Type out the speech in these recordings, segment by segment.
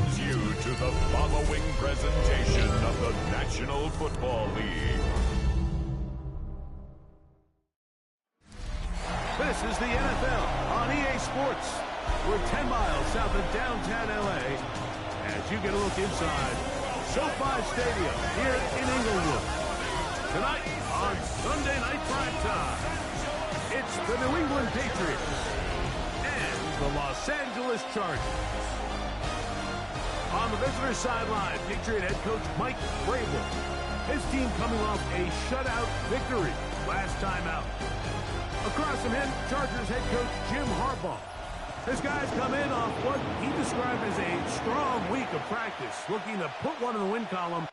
welcomes you to the following presentation of the National Football League. This is the NFL on EA Sports. We're 10 miles south of downtown LA as you get a look inside SoFi Stadium here in Inglewood. Tonight on Sunday Night Primetime, it's the New England Patriots and the Los Angeles Chargers. On the visitor sideline, Patriot head coach Mike Vrabel. His team coming off a shutout victory last time out. Across from him, Chargers head coach Jim Harbaugh. His guys come in off what he described as a strong week of practice, looking to put one in the win column.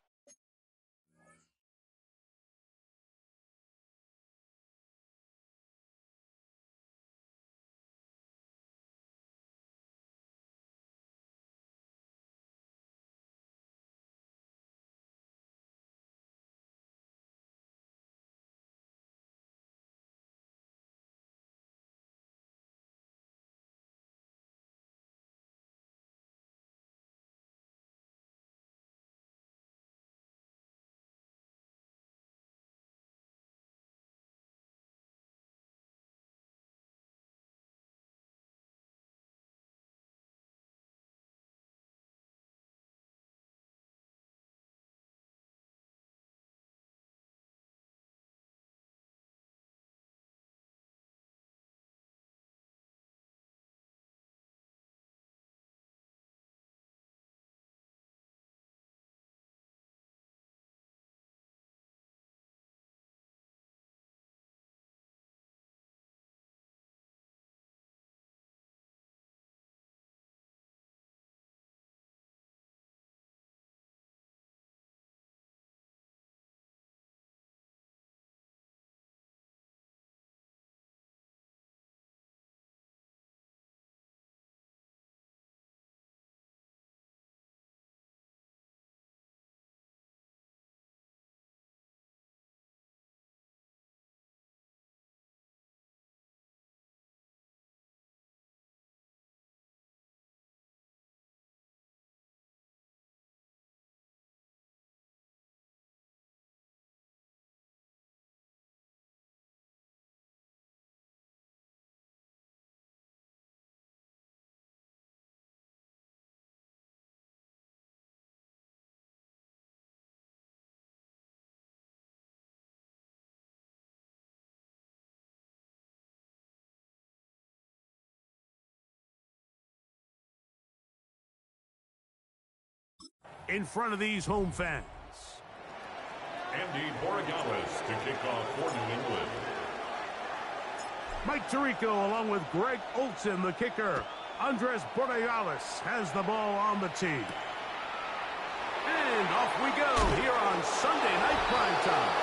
In front of these home fans, Andy Borregales to kick off for New England. Mike Tirico along with Greg Olsen, the kicker. Andres Borregales has the ball on the tee. And off we go here on Sunday Night Primetime.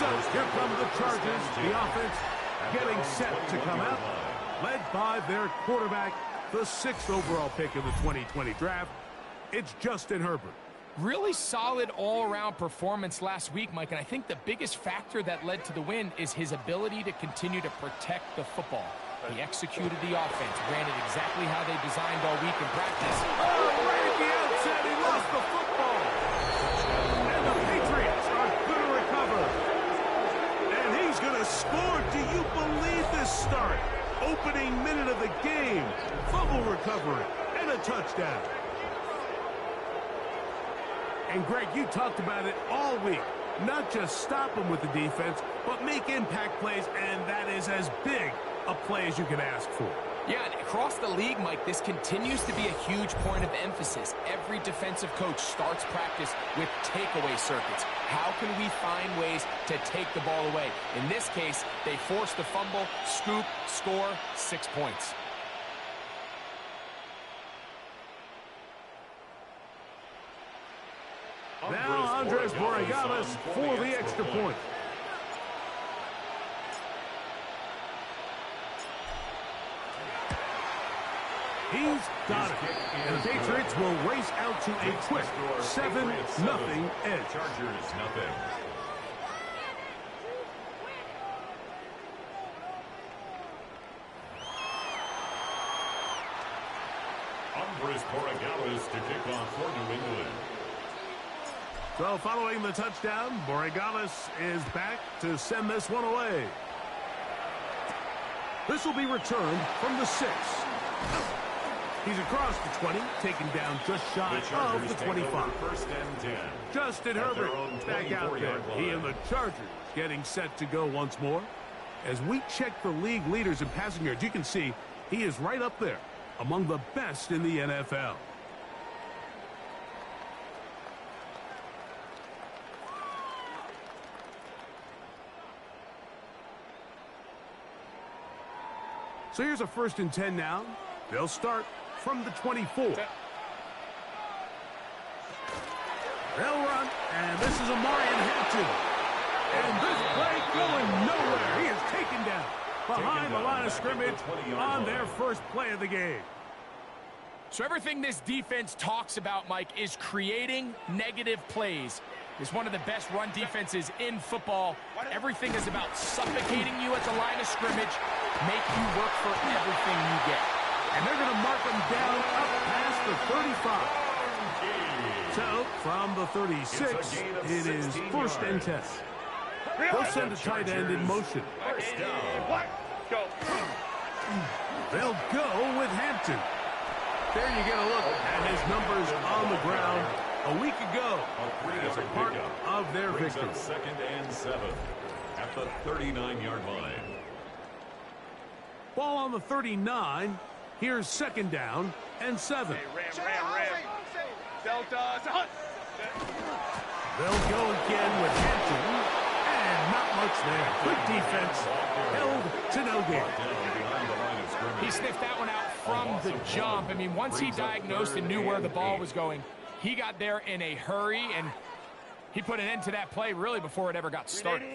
So here come the Chargers, the offense getting set to come out, led by their quarterback, the 6th overall pick in the 2020 draft. It's Justin Herbert. Really solid all-around performance last week, Mike, and I think the biggest factor that led to the win is his ability to continue to protect the football. He executed the offense, ran it exactly how they designed all week in practice. Oh, right at the outset, he lost the football. And the Patriots are going to recover. And he's going to score. Do you believe this start? Opening minute of the game. Fumble recovery and a touchdown. And, Greg, you talked about it all week. Not just stop them with the defense, but make impact plays, and that is as big a play as you can ask for. Yeah, and across the league, Mike, this continues to be a huge point of emphasis. Every defensive coach starts practice with takeaway circuits. How can we find ways to take the ball away? In this case, they forced the fumble, scoop, score, 6 points. Now Andres Borregales for the extra point. He's got it. And the Patriots will race out to a quick 7-0 edge. Chargers nothing. Andres Borregales Chargers to kick off for New England. So following the touchdown, Borregales is back to send this one away. This will be returned from the 6. He's across the 20, taken down just shy of the 25. First and 10. Justin Herbert back out there. He and the Chargers getting set to go once more. As we check the league leaders in passing yards, you can see he is right up there among the best in the NFL. So here's a 1st and 10 now. They'll start from the 24. They'll run, and this is Amarian Hampton. And this play going nowhere. He is taken down behind the line of scrimmage on their first play of the game. So everything this defense talks about, Mike, is creating negative plays. It's one of the best run defenses in football. Everything is about suffocating you at the line of scrimmage, make you work for everything you get. And they're going to mark them down up past the 35. So, from the 36, it is 1st and 10. They'll send a tight end in motion. They'll go with Hampton. There you get a look at his numbers on the ground a week ago as a part of their victory. 2nd and 7 at the 39-yard line. Ball on the 39. Here's 2nd down and 7. They'll go again with Hampton. And not much there. Good defense. Held to no gain. He sniffed that one out from the jump. I mean, once he diagnosed and knew where the ball was going, he got there in a hurry, and he put an end to that play really before it ever got started.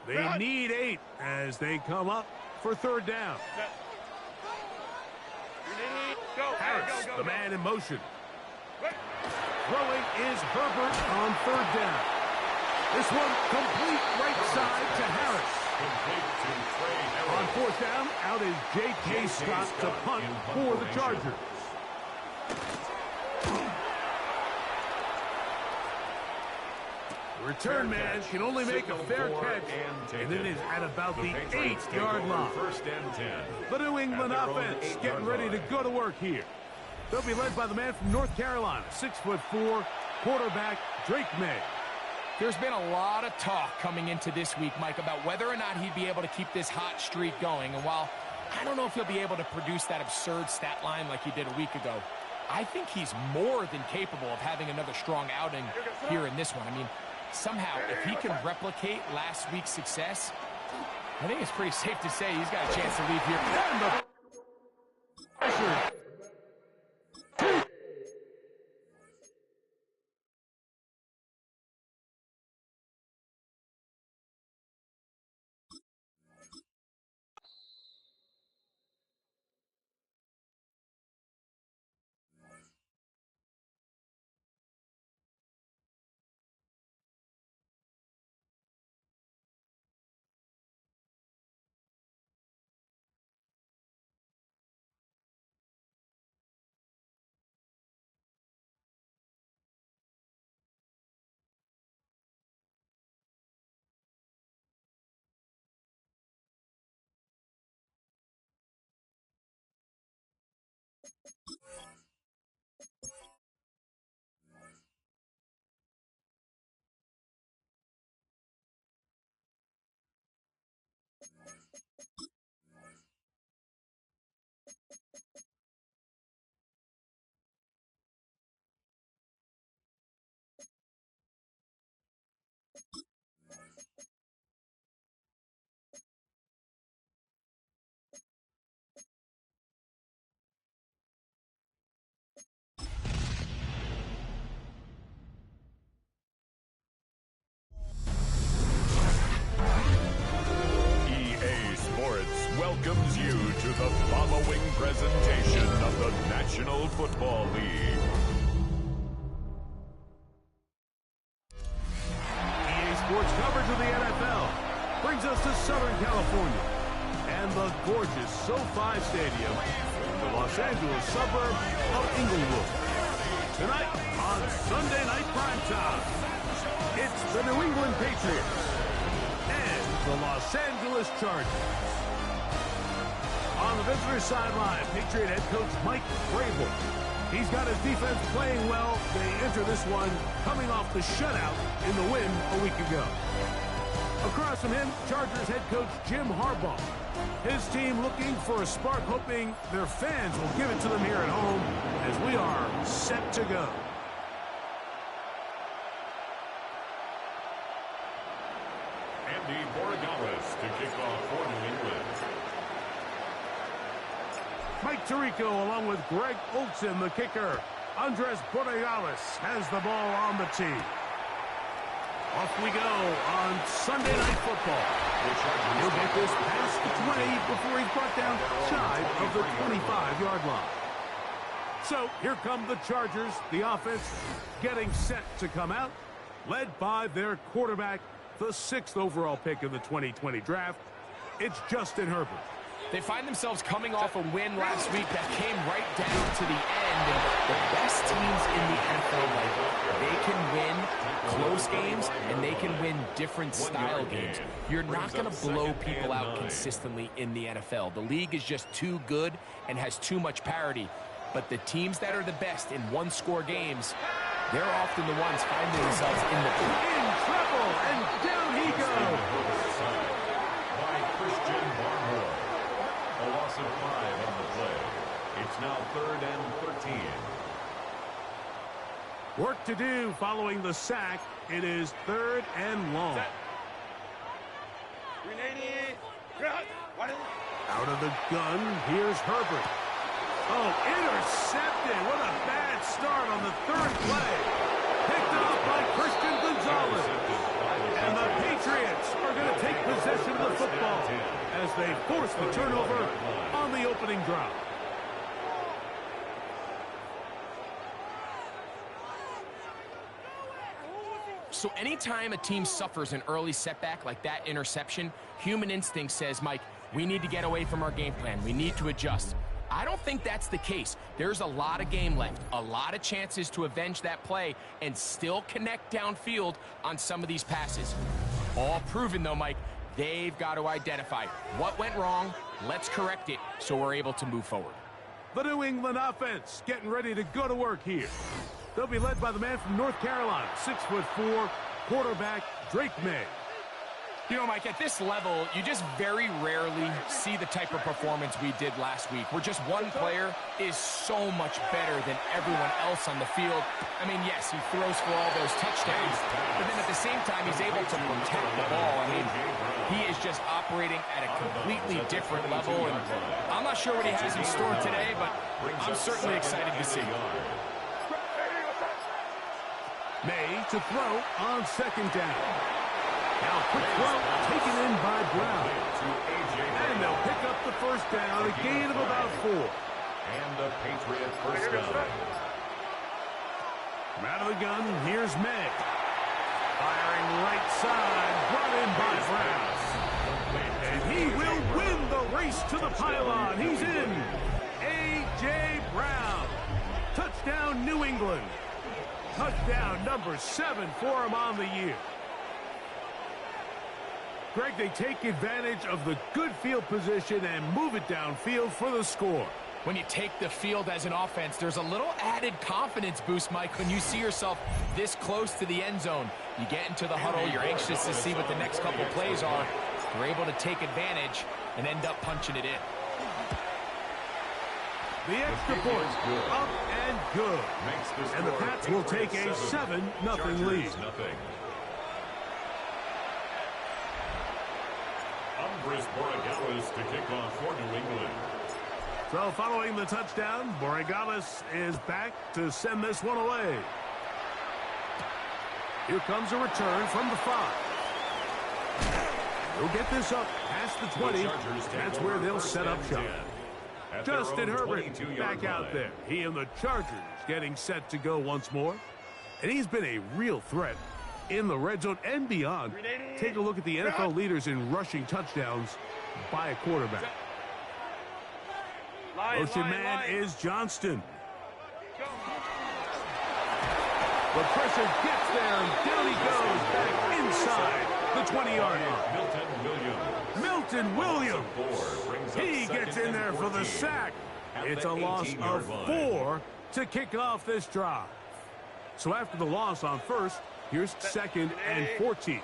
They need 8 as they come up for 3rd down. Harris, the man in motion. Throwing is Herbert on 3rd down. This one complete right side to Harris. On 4th down, out is J.K. Scott to punt for the Chargers. The return man can only make a fair catch, and it is at about the 8-yard line. 1st and 10. The New England offense getting ready to go to work here. They'll be led by the man from North Carolina, 6'4", quarterback Drake May. There's been a lot of talk coming into this week, Mike, about whether or not he'd be able to keep this hot streak going. And while I don't know if he'll be able to produce that absurd stat line like he did a week ago, I think he's more than capable of having another strong outing here in this one. I mean, somehow, if he can replicate last week's success, I think it's pretty safe to say he's got a chance to leave here. welcomes you to the following presentation of the National Football League. EA Sports coverage of the NFL brings us to Southern California and the gorgeous SoFi Stadium, the Los Angeles suburb of Inglewood. Tonight on Sunday Night Primetime, it's the New England Patriots and the Los Angeles Chargers. On the visitor sideline, Patriot head coach Mike Vrabel. He's got his defense playing well. They enter this one coming off the shutout in the win a week ago. Across from him, Chargers head coach Jim Harbaugh. His team looking for a spark, hoping their fans will give it to them here at home as we are set to go. Andy Borregales to kick off for New England. Mike Tirico along with Greg Olsen, the kicker. Andres Borregales has the ball on the tee. Off we go on Sunday Night Football. He'll get this past the 20 before he's brought down shy of the 25-yard line. So here come the Chargers, the offense getting set to come out, led by their quarterback, the 6th overall pick in the 2020 draft. It's Justin Herbert. They find themselves coming off a win last week that came right down to the end. And the best teams in the NFL, they can win close games and they can win different style games. You're not going to blow people out consistently in the NFL. The league is just too good and has too much parity. But the teams that are the best in one-score games, they're often the ones finding themselves in trouble, and down he goes. By Christian Barmore. A loss of 5 on the play. It's now 3rd and 13. Work to do following the sack. It is 3rd and long. Out of the gun, here's Herbert. Oh, intercepted. What a bad start on the 3rd play. Picked off by Christian Gonzalez. And the Patriots are going to take possession of the football as they force the turnover on the opening drive. So anytime a team suffers an early setback like that interception, human instinct says, Mike, we need to get away from our game plan. We need to adjust. I don't think that's the case. There's a lot of game left, a lot of chances to avenge that play and still connect downfield on some of these passes. All proven, though, Mike, they've got to identify what went wrong, let's correct it so we're able to move forward. The New England offense getting ready to go to work here. They'll be led by the man from North Carolina, 6'4", quarterback Drake May. You know, Mike, at this level, you just very rarely see the type of performance we did last week, where just one player is so much better than everyone else on the field. I mean, yes, he throws for all those touchdowns, but then at the same time, he's able to protect the ball. I mean, he is just operating at a completely different level, and I'm not sure what he has in store today, but I'm certainly excited to see. May to throw on 2nd down. Now quick throw taken in by Brown. And they'll pick up the 1st down, a gain of about 4. And a Patriot 1st down. From out of the gun, here's May. Firing right side, brought in by Brown. And he will win the race to the pylon. He's in. A.J. Brown. Touchdown, New England. Touchdown number 7 for him on the year. Greg, they take advantage of the good field position and move it downfield for the score. When you take the field as an offense, there's a little added confidence boost, Mike, when you see yourself this close to the end zone. You get into the huddle, you're anxious to see what the next couple plays are. You're able to take advantage and end up punching it in. The extra point, up and good. And the Pats will take a 7-0 lead. Andres Borregales to kick off for New England. So following the touchdown, Borregales is back to send this one away. Here comes a return from the 5. He'll get this up past the 20. That's where they'll set up shop. Justin Herbert back out there. He and the Chargers getting set to go once more. And he's been a real threat in the red zone and beyond. Take a look at the NFL leaders in rushing touchdowns by a quarterback. Motion man is Johnston. The pressure gets there, and down he goes back inside the 20-yard line. Milton Williams. He gets in there for the sack. It's a loss of 4 to kick off this drive. So after the loss on first, here's 2nd and 14.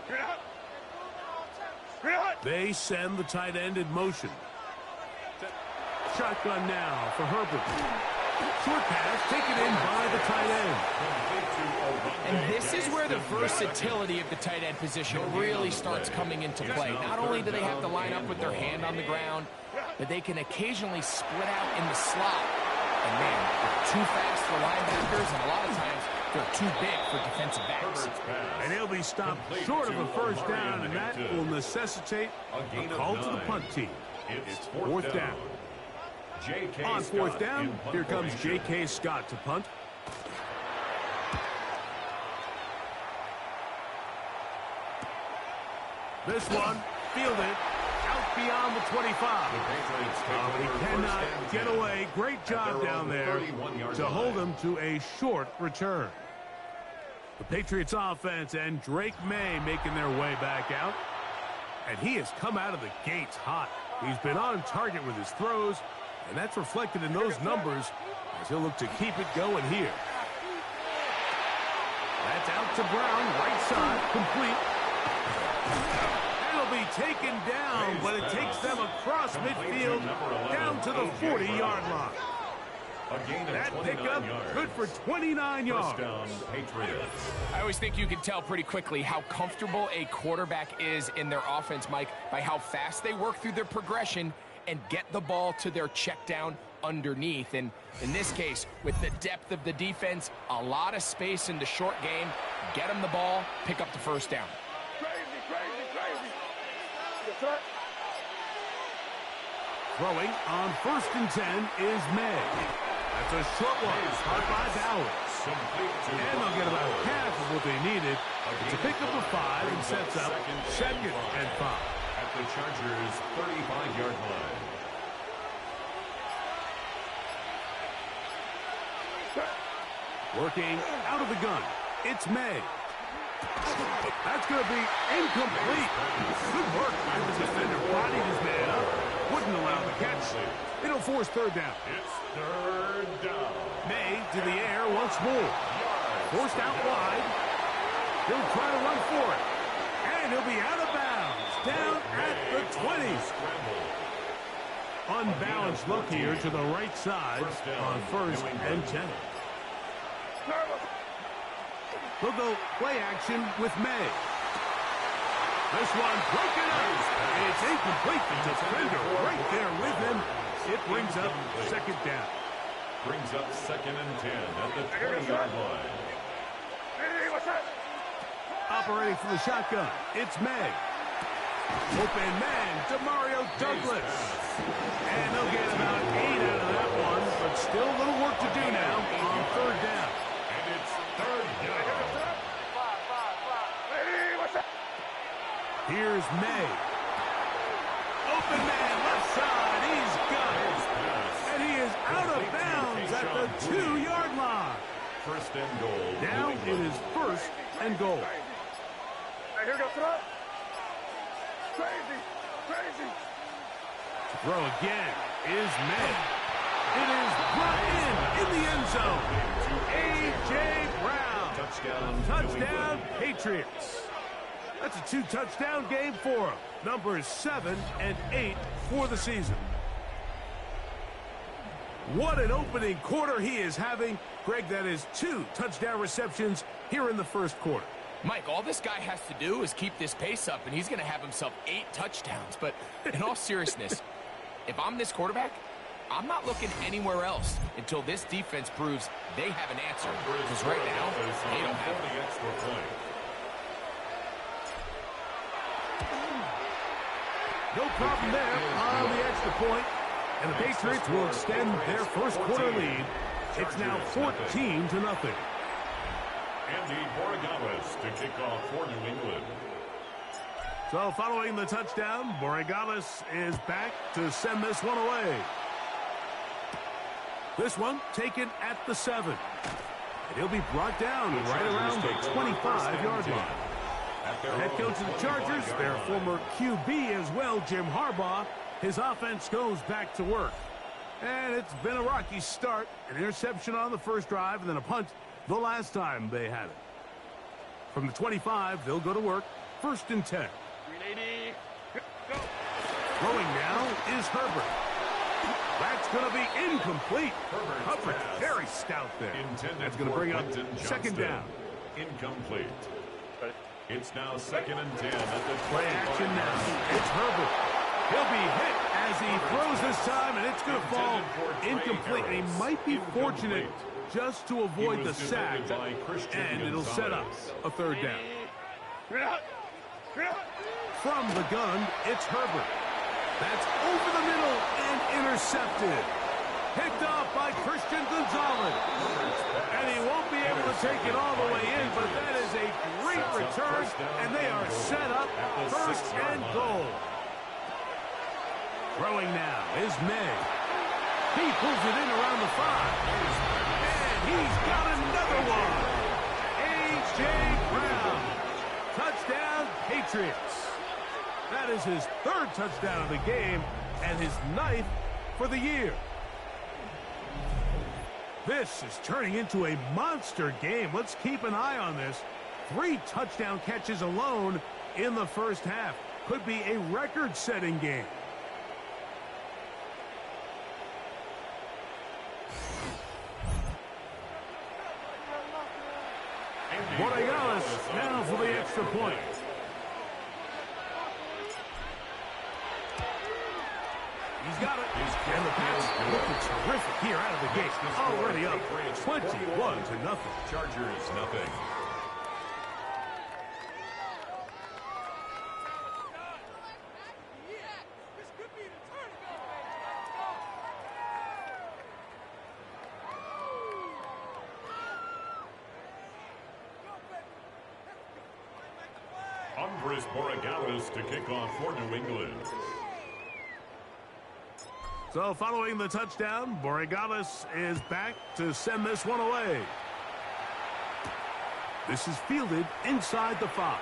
They send the tight end in motion. Shotgun now for Herbert. Short pass taken in by the tight end. And this is where the versatility of the tight end position really starts coming into play. Not only do they have to line up with their hand on the ground, but they can occasionally split out in the slot. And man, they're too fast for linebackers, and a lot of times they're too big for defensive backs. And he'll be stopped short of a first down, and that will necessitate a call to the punt team. It's 4th down. On 4th down, here comes J.K. Scott to punt. This one, fielded out beyond the 25. He cannot get away. Great job down there to hold him to a short return. The Patriots offense and Drake May making their way back out. And he has come out of the gates hot. He's been on target with his throws, and that's reflected in those numbers as he'll look to keep it going here. That's out to Brown, right side, complete. It'll be taken down, but it takes them across midfield down to the 40-yard line. That pickup good for 29 yards. I always think you can tell pretty quickly how comfortable a quarterback is in their offense, Mike, by how fast they work through their progression and get the ball to their check down underneath. And in this case, with the depth of the defense, a lot of space in the short game, get them the ball, pick up the first down. Throwing on 1st and 10 is May. That's a short one, caught by Bowers. And they'll get about half of what they needed. It's a pickup of 5 and sets up 2nd and 5. At the Chargers' 35-yard line. Working out of the gun, it's May. That's going to be incomplete. Good work by the defender. Bodied his man up. Wouldn't allow the catch. It'll force 3rd down. It's 3rd down. May to the air once more. Forced out wide. He'll try to run for it. And he'll be out of bounds. Down at the 20. Unbalanced look here to the right side on 1st and 10. They'll go play action with May. This one broken up. It's incomplete. The defender right there with him. It brings up 2nd down. Brings up 2nd and 10 at the 20-yard line. Operating from the shotgun, it's May. Open man to Mario Douglas. And they'll get about 8 out of that one, but still a little work to do now on 3rd down. And it's 3rd down. Here's May. Open man, left side. He's got it. And he is out of bounds at the 2-yard line. 1st and goal. Now it is 1st and goal. Here goes throw. Crazy. To throw again is May. It is brought in the end zone. A.J. Brown. Touchdown, Patriots. That's a 2-touchdown game for him. Numbers 7 and 8 for the season. What an opening quarter he is having. Greg, that is 2 touchdown receptions here in the 1st quarter. Mike, all this guy has to do is keep this pace up, and he's going to have himself 8 touchdowns. But in all seriousness, if I'm this quarterback, I'm not looking anywhere else until this defense proves they have an answer. Because right now, they don't have the extra point. No problem there on the extra point. And the Patriots will extend their 1st quarter lead. It's now 14-0. Andy Borregales to kick off for New England. So following the touchdown, Borregales is back to send this one away. This one taken at the 7. And he'll be brought down right around the 25-yard line. The head coach of the Chargers, their former QB as well, Jim Harbaugh, his offense goes back to work. And it's been a rocky start. An interception on the first drive and then a punt the last time they had it. From the 25, they'll go to work. 1st and 10. 380. Go. Throwing now is Herbert. That's going to be incomplete. Coverage very stout there. That's going to bring up 2nd down. Incomplete. It's now 2nd and 10 at the Play action now. It's Herbert. He'll be hit as he throws this time, and it's going to fall incomplete. And he might be fortunate just to avoid the sack, and it'll set up a 3rd down. From the gun, it's Herbert. That's over the middle and intercepted. Picked off by Christian Gonzalez. And he won't be able to take it all the way in, but that is a great return, and they are set up 1st and goal. Throwing now is May. He pulls it in around the 5. And he's got another one. A.J. Brown. Touchdown, Patriots. That is his 3rd touchdown of the game and his 9th for the year. This is turning into a monster game. Let's keep an eye on this. 3 touchdown catches alone in the first half. Could be a record-setting game. Borregales now for the extra point. He's got it. And the pass looking terrific here out of the gate. Already up 21-0. Chargers, nothing. Borregales to kick off for New England. So following the touchdown, Borregales is back to send this one away. This is fielded inside the 5.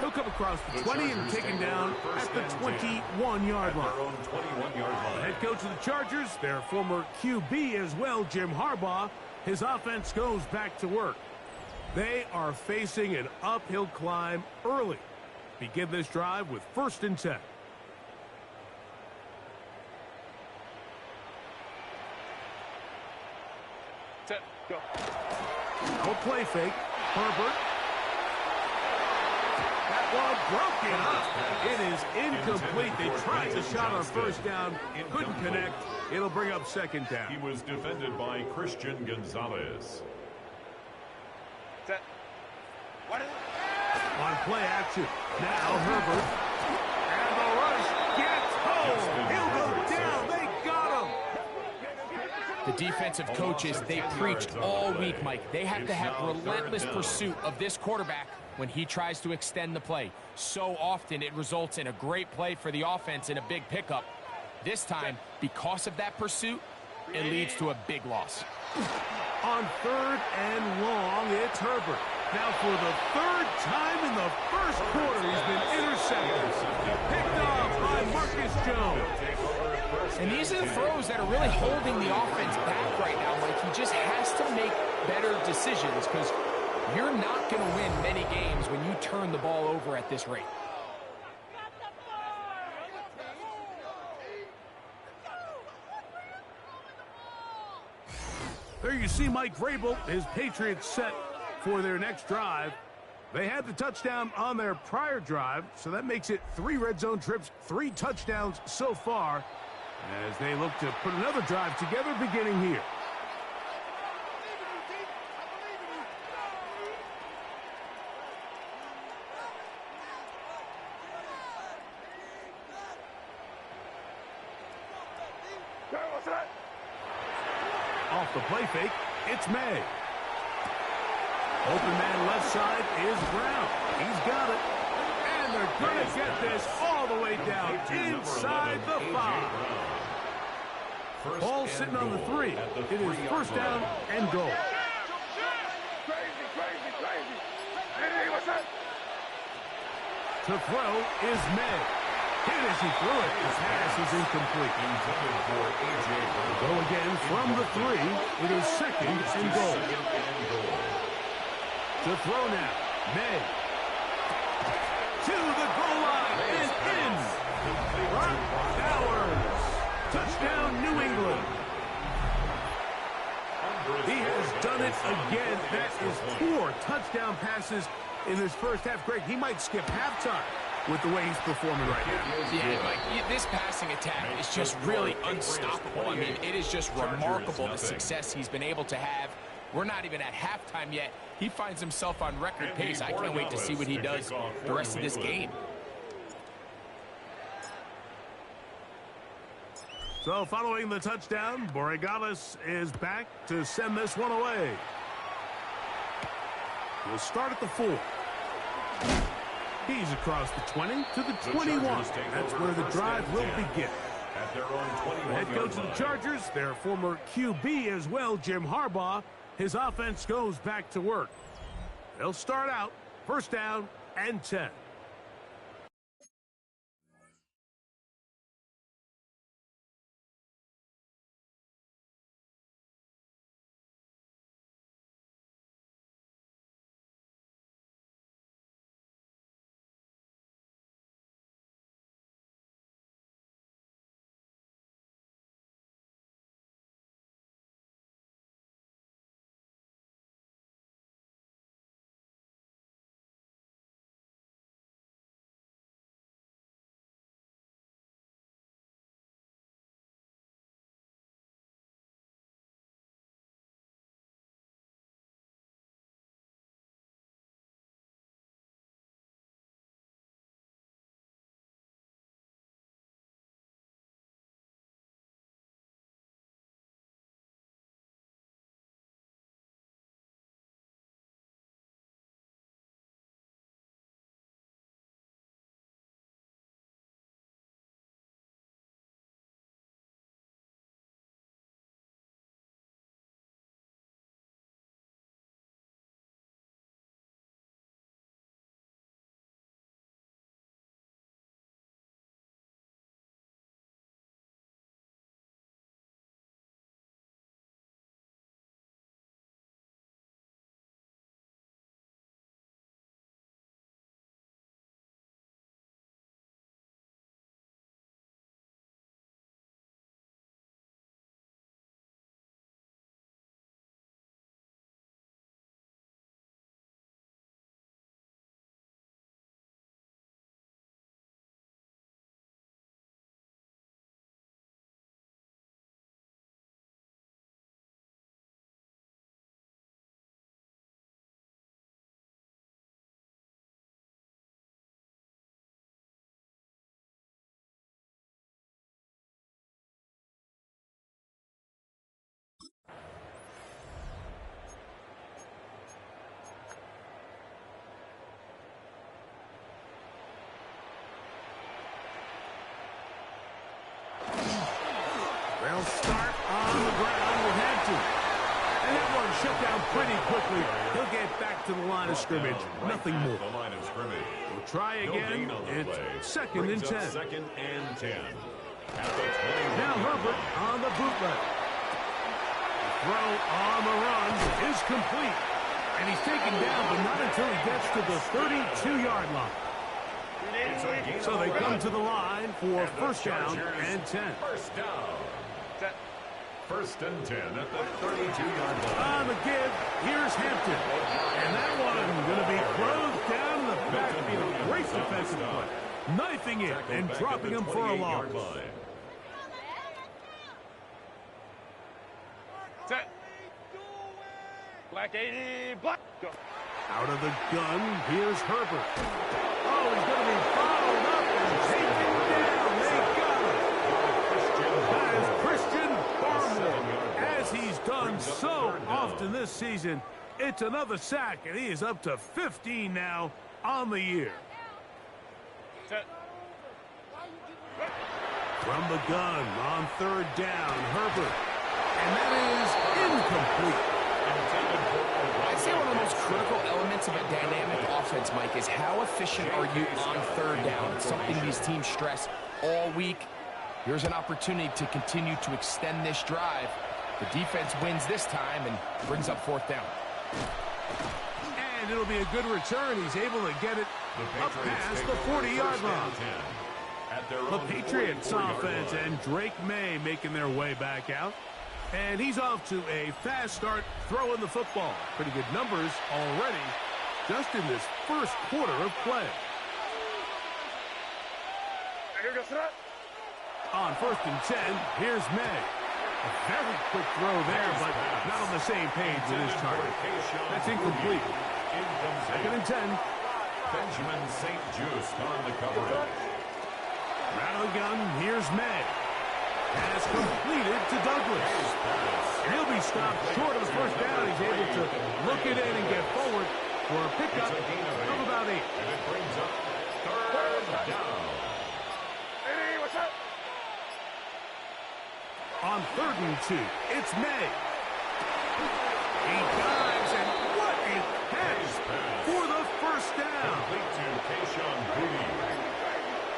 He'll come across the 20 and taken down at the 21-yard line. The head coach of the Chargers, their former QB as well, Jim Harbaugh, his offense goes back to work. They are facing an uphill climb early. Begin this drive with 1st and 10. Set. Go. No play fake. Herbert. That one broken up. It is incomplete. They tried the shot on 1st down. Couldn't connect. It'll bring up 2nd down. He was defended by Christian Gonzalez. Set. What is it? On play action. Now Herbert. And the rush gets home. He'll go down. They got him. The defensive coaches, they preached all week, Mike. They have to have relentless pursuit of this quarterback when he tries to extend the play. So often it results in a great play for the offense and a big pickup. This time, because of that pursuit, it leads to a big loss. On 3rd and long, it's Herbert. Now for the 3rd time in the first quarter, he's been intercepted. Picked off by Marcus Jones. And these are the throws that are really holding the offense back right now, Mike. He just has to make better decisions because you're not going to win many games when you turn the ball over at this rate. There you see Mike Vrabel, his Patriots set for their next drive. They had the touchdown on their prior drive, so that makes it 3 red zone trips, 3 touchdowns so far, as they look to put another drive together beginning here. Off the play fake, it's May. Open man left side is Brown. He's got it. And they're going to get this all the way down inside the 5. Ball sitting on the 3. It is 1st down and goal. To throw is May. Hit as he threw it. The pass is incomplete. Go again from the 3. It is second and goal. To throw now. May. To the goal line and in. Brock Bowers. Touchdown, New England. He has done it again. That is 4 touchdown passes in his first half. Greg, he might skip halftime with the way he's performing right now. Yeah, Mike, this passing attack is just really unstoppable. I mean, it is just remarkable the success he's been able to have. We're not even at halftime yet. He finds himself on record pace. I can't wait to see what he does the rest of this game. So following the touchdown, Borregales is back to send this one away. We'll start at the 4. He's across the 20 to the 21. That's where the drive will begin. The head coach of the Chargers, their former QB as well, Jim Harbaugh, his offense goes back to work. They'll start out first down and 10. They'll start on the ground with Hampton. And that one shut down pretty quickly. He'll get back to the line of scrimmage. Nothing more. We'll try again. It's second and 10. Second and 10. Now Herbert on the bootleg. The throw on the run is complete. And he's taken down, but not until he gets to the 32-yard line. So they come to the line for first down and 10. First down. First and 10 at the 32-yard line. On the give, here's Hampton. And that one going to be closed down in the backfield. Great defensive play. Knifing it and dropping him for a loss. Set. Black 80. Black. Go. Out of the gun, here's Herbert. Oh, he's going to be fouled up and taken down. They got him. That is Christian Barmore. As he's done so often this season, it's another sack, and he is up to 15 now on the year. Set. From the gun on third down, Herbert. And that is incomplete. I'd say one of the most critical elements of a dynamic defense, Mike, is how efficient are you on third down? It's something these teams stress all week. Here's an opportunity to continue to extend this drive. The defense wins this time and brings up fourth down. And it'll be a good return. He's able to get it up past the 40-yard line. The Patriots offense and Drake May making their way back out. And he's off to a fast start throwing the football. Pretty good numbers already just in this first quarter of play. On 1st and 10, here's May. A very quick throw there, but not on the same page with his target. That's incomplete. 2nd and 10. Benjamin St. Just on the coverage. Rattle gun, here's May. Pass completed to Douglas. He'll be stopped short of the first down. He's able to look it in and get forward for a pickup of about 8. And it brings up 3rd down. On 3rd and 2, it's May. He dives, and what a catch for the first down. Complete to Kayshawn Booty.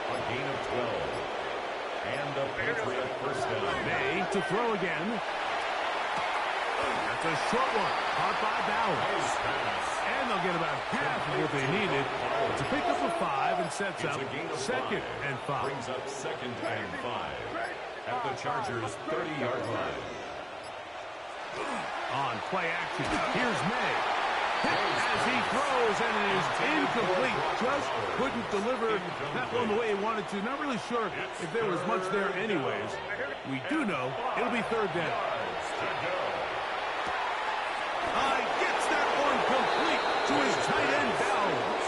A gain of 12. And a Patriot first down. May to throw again. That's a short one, caught by Bowers. And they'll get about half of what they needed to pick up a 5 and sets up 2nd and 5. Brings up 2nd and 5. At the Chargers' 30-yard line. On play action, here's May. Hit as he throws, and it is incomplete. Just couldn't deliver that one the way he wanted to. Not really sure if there was much there anyways. We do know it'll be 3rd down. Gets that one complete to his tight end, Bowers.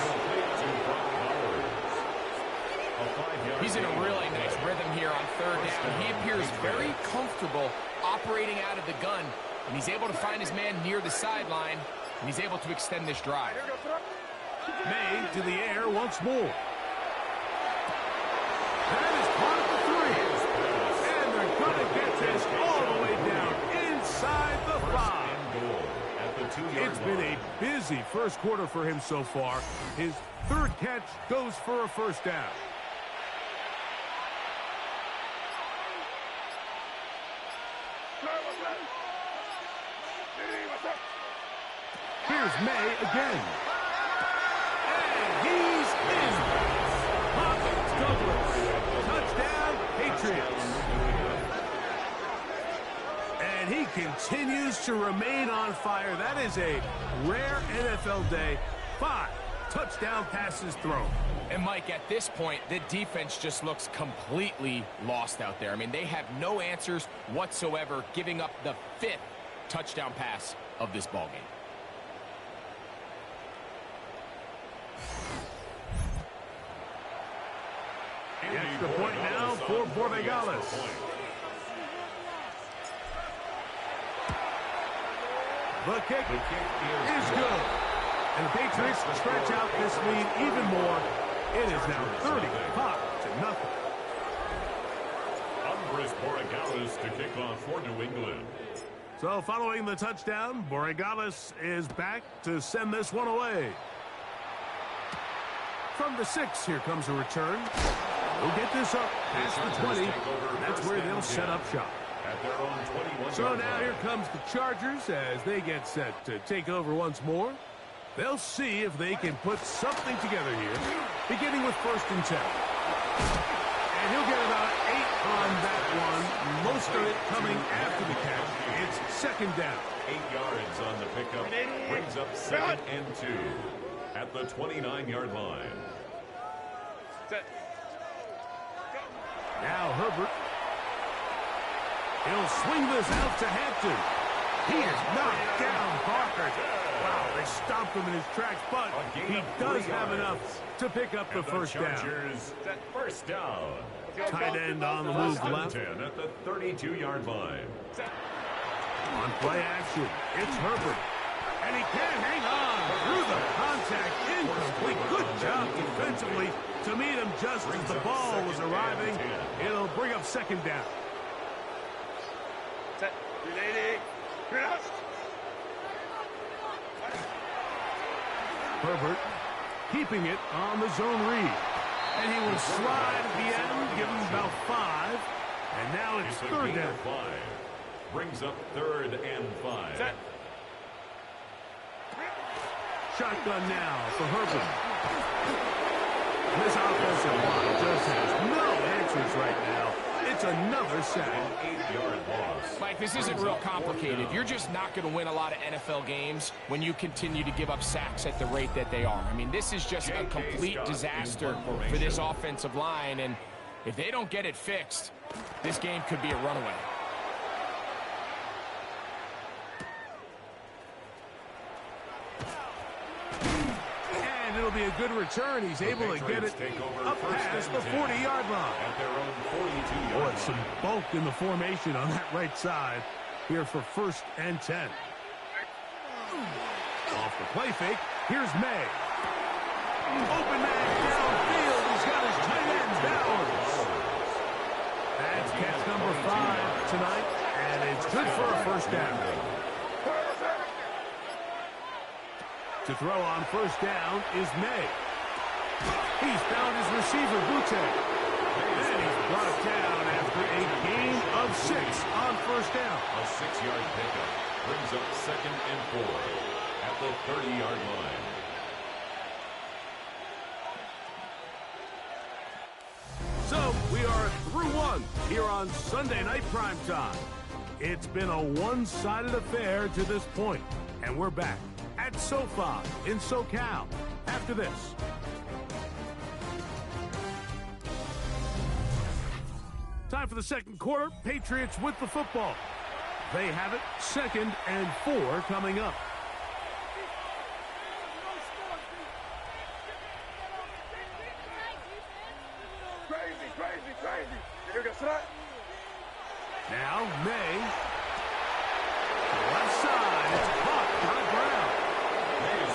He's in a really nice rhythm here on 3rd down. He appears very comfortable operating out of the gun, and he's able to find his man near the sideline, and he's able to extend this drive. May to the air once more. That is part of the 3. And they're going to get this all the way down inside the 5. It's been a busy first quarter for him so far. His 3rd catch goes for a first down. Here's May again. And he's in. Hopkins Douglas. Touchdown, Patriots. And he continues to remain on fire. That is a rare NFL day. 5 touchdown passes thrown. And, Mike, at this point, the defense just looks completely lost out there. I mean, they have no answers whatsoever, giving up the 5th touchdown pass of this ballgame. Extra point now for Borregales. The kick is good. And the Patriots stretch out this lead even more. It is now 35-0. Andres Borregales to kick off for New England. So following the touchdown, Borregales is back to send this one away. From the 6, here comes a return. We'll get this up past the 20. That's where they'll set up shop. At their own 21. So now here comes the Chargers as they get set to take over once more. They'll see if they can put something together here, beginning with 1st and 10. And he'll get about 8 on that one, most of it coming after the catch. It's 2nd down. 8 yards on the pickup, brings up 2nd and 2 at the 29-yard line. Now Herbert. He'll swing this out to Hampton. He is knocked down hard. Wow, they stomped him in his tracks, but he does have enough to pick up the first down. First down. Tight end on the move left. At the 32-yard line. On play action, it's Herbert. And he can't hang on through the contact. Incomplete. Good job defensively to meet him just as the ball was arriving. It'll bring up 2nd down. Herbert keeping it on the zone read. And he will slide at the end, give him about 5. And now it's third down. 5. Brings up 3rd and 5. Set. Shotgun now for Herbert. This offensive line just has no answers right now. It's another sack. 8-yard loss. Mike, this isn't real complicated. You're just not going to win a lot of NFL games when you continue to give up sacks at the rate that they are. I mean, this is just a complete disaster for this offensive line, and if they don't get it fixed, this game could be a runaway. And it'll be a good return. He's able to get it up past the 40-yard line. At their own 42-yard Boy, line. some bulk in the formation on that right side here for 1st and 10. Off the play fake, here's May. Open man downfield. He's got his tight end down. That's catch number 5 tonight, and it's good for a 1st down. To throw on 1st down is May. He's found his receiver, Butte. And he's brought down after a gain of 6 on 1st down. A 6-yard pickup brings up 2nd and 4 at the 30-yard line. So we are through 1 here on Sunday Night Primetime. It's been a one-sided affair to this point, and we're back at SoFi in SoCal after this. Time for the second quarter. Patriots with the football. They have it 2nd and 4 coming up. Now May. Left side. It's caught by Brown.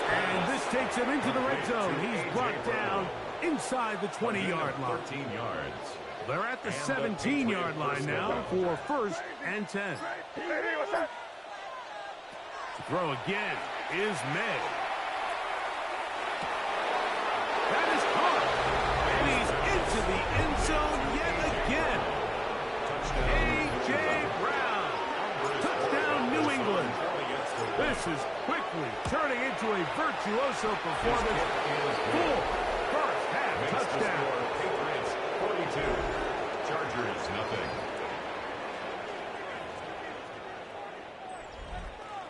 And this takes him into the red zone. He's brought down inside the 20-yard line. 13 yards. They're at the 17-yard line now for 1st and 10. To throw again is May. That is caught. And he's into the end zone yet again. A.J. Brown. Touchdown, New England. This is quickly turning into a virtuoso performance. Full first half touchdown. Patriots 42. Chargers nothing.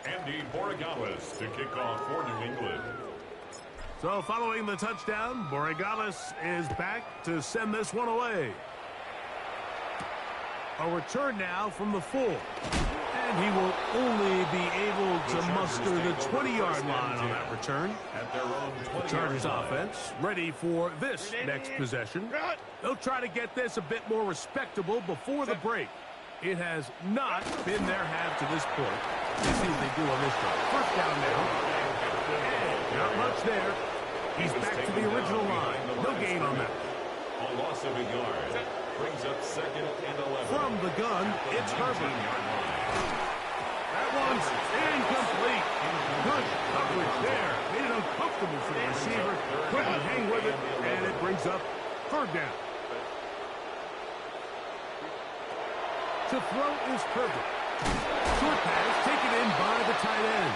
Andy Borregales to kick off for New England. So following the touchdown, Borregales is back to send this one away. A return now from the full. And he will only be able to muster the 20-yard line on that return. At their own 20-yard Chargers line. offense ready for this next possession. They'll try to get this a bit more respectable before the break. It has not been their half to this point. Let's see what they do on this drive. 1st down now. And not much there. He's back to the original line. No gain on that. A loss of a yard. Brings up 2nd and 11. From the gun, it's Herbert. 19-yard line. That one's incomplete. Good coverage there. Made it uncomfortable for the receiver. Couldn't hang with it, and it brings up 3rd down. To throw is Herbert. Short pass taken in by the tight end.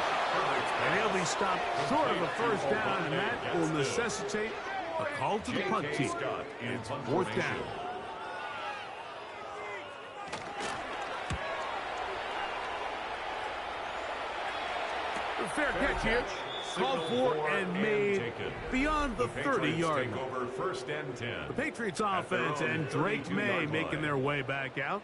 And he'll be stopped short of a 1st down, and that will necessitate a call to the punt team. It's 4th down. Fair catch here. Called for and made beyond the 30-yard line. Over 1st and 10. The Patriots offense and Drake May making their way back out.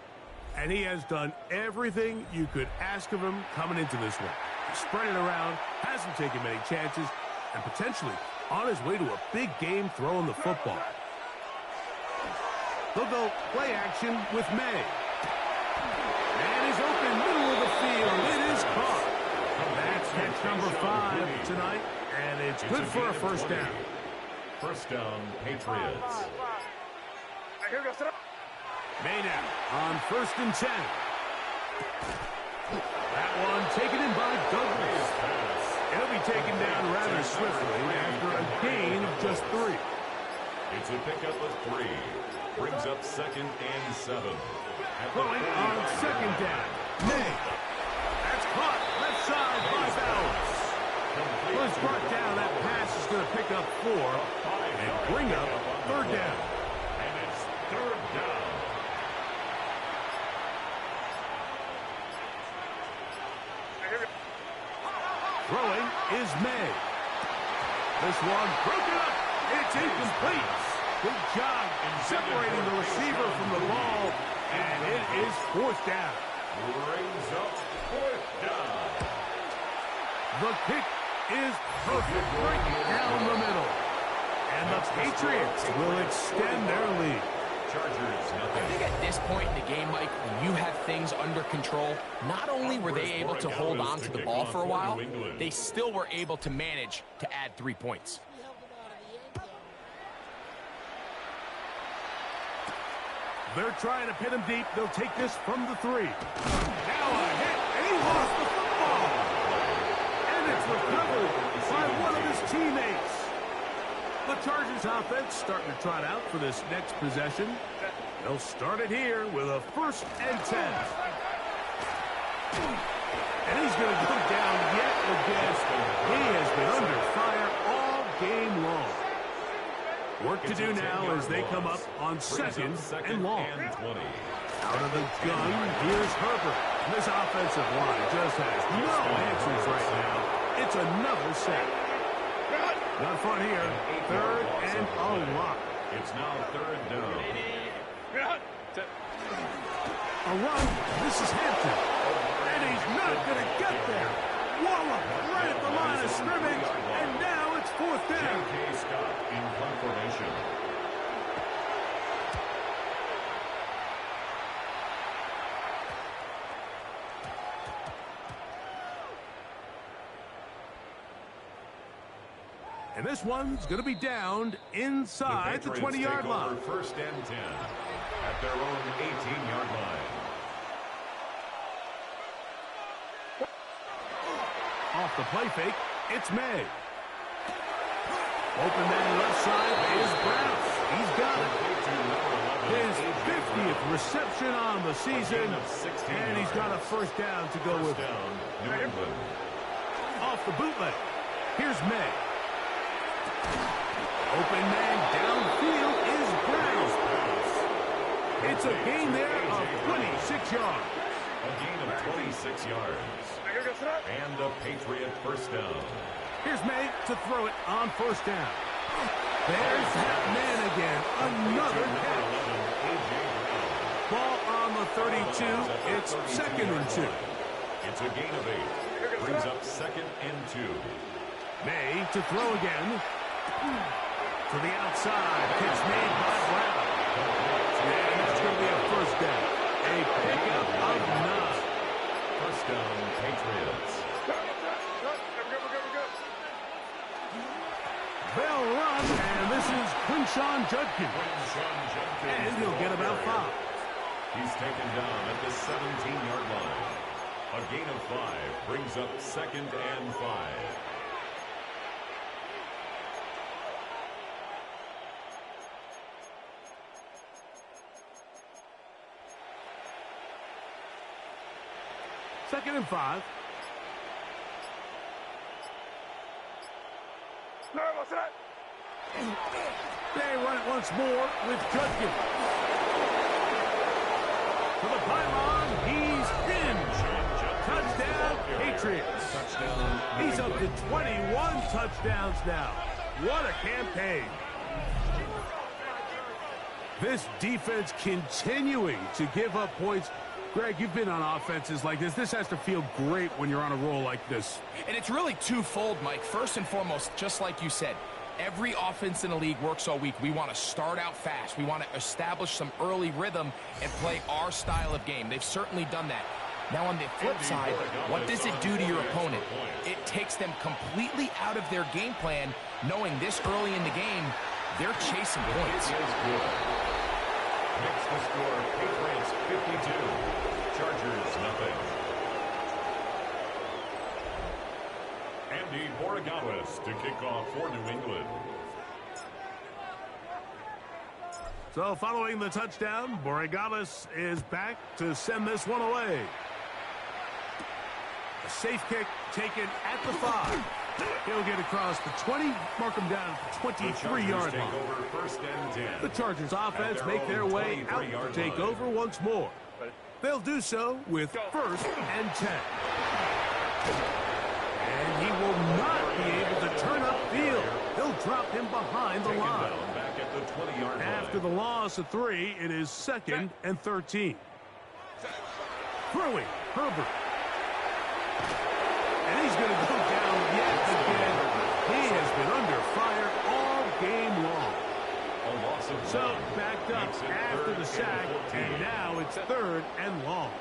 And he has done everything you could ask of him coming into this one. He's spread it around, hasn't taken many chances, and potentially on his way to a big game throwing the football. They'll go play action with May. And he's open middle of the field. It is caught. That's catch number 5 tonight, and it's good for a 1st down. 1st down, Patriots. May now on 1st and 10. That one taken in by Douglas. It'll be taken down rather swiftly after a gain of It's a pickup of 3. Brings up 2nd and 7. Throwing on 2nd down. May. That's caught left side by Bowers. Was brought down. That pass is going to pick up 4 and bring up 3rd down. And it's 3rd down. Throwing is May. This one broken up. It's incomplete. Good job in separating the receiver from the ball. And it is 4th down. Brings up 4th down. The kick is perfect right down the middle. And the Patriots will extend their lead. Chargers, nothing. I think at this point in the game, Mike, when you have things under control, not only were they able to hold on to the ball for a while, they still were able to manage to add 3 points. They're trying to pin him deep. They'll take this from the 3. Now a hit, and he lost the football. And it's recovered by one of his teammates. The Chargers offense starting to trot out for this next possession. They'll start it here with a 1st and 10. And he's going to go down yet again. He has been under fire all game long. Work to do now as they come up on 2nd and long. Out of the gun, here's Herbert. This offensive line just has no answers right now. It's another sack. Not fun here. 3rd and a lot. It's now 3rd down. A run. This is Hampton. And he's not going to get there. Wallop right at the line of scrimmage. And now it's 4th down. J.K. Scott in punt formation. And this one's going to be downed inside the 20-yard line. 1st and 10 at their own 18-yard line. Off the play fake, it's May. Open man left side is Browse. He's got it. His 50th reception on the season, and he's got a 1st down to go with. New England. Off the bootleg, here's May. Open man downfield is Browse. It's a gain there of 26 yards. A gain of 26 yards. And a Patriot 1st down. Here's May to throw it on 1st down. There's that man again. Another catch. Ball on the 32. It's 2nd and 2. It's a gain of 8. Brings up 2nd and 2. May to throw again. To the outside. Catch made by Brown. And it's going to be a 1st down. A pickup of 9. 1st down, Patriots. They'll run, and this is Quinshawn Judkins. And he'll get about 5. He's taken down at the 17-yard line. A gain of 5 brings up 2nd and 5. Second and 5. They run it once more with Judkins. To the pylon, he's in. Touchdown, Patriots. He's up to 21 touchdowns now. What a campaign. This defense continuing to give up points. Greg, you've been on offenses like this. This has to feel great when you're on a roll like this. And it's really twofold, Mike. First and foremost, just like you said, every offense in the league works all week. We want to start out fast. We want to establish some early rhythm and play our style of game. They've certainly done that. Now, on the flip side, what does it do to your opponent? It takes them completely out of their game plan, knowing this early in the game, they're chasing points. Makes the score Patriots 52, Chargers nothing. Andy Borregales to kick off for New England. So following the touchdown, Borregales is back to send this one away. A safe kick taken at the 5. He'll get across the 20, mark him down at the 23-yard line. The Chargers offense make their way out to take over once more. They'll do so with 1st and 10. And he will not be able to turn upfield. They'll drop him behind the line. After the loss of 3, it is 2nd and 13. Throwing, Herbert. And he's going to go down yet again. He has been under fire all game long. So backed up after the sack, and now it's 3rd and long.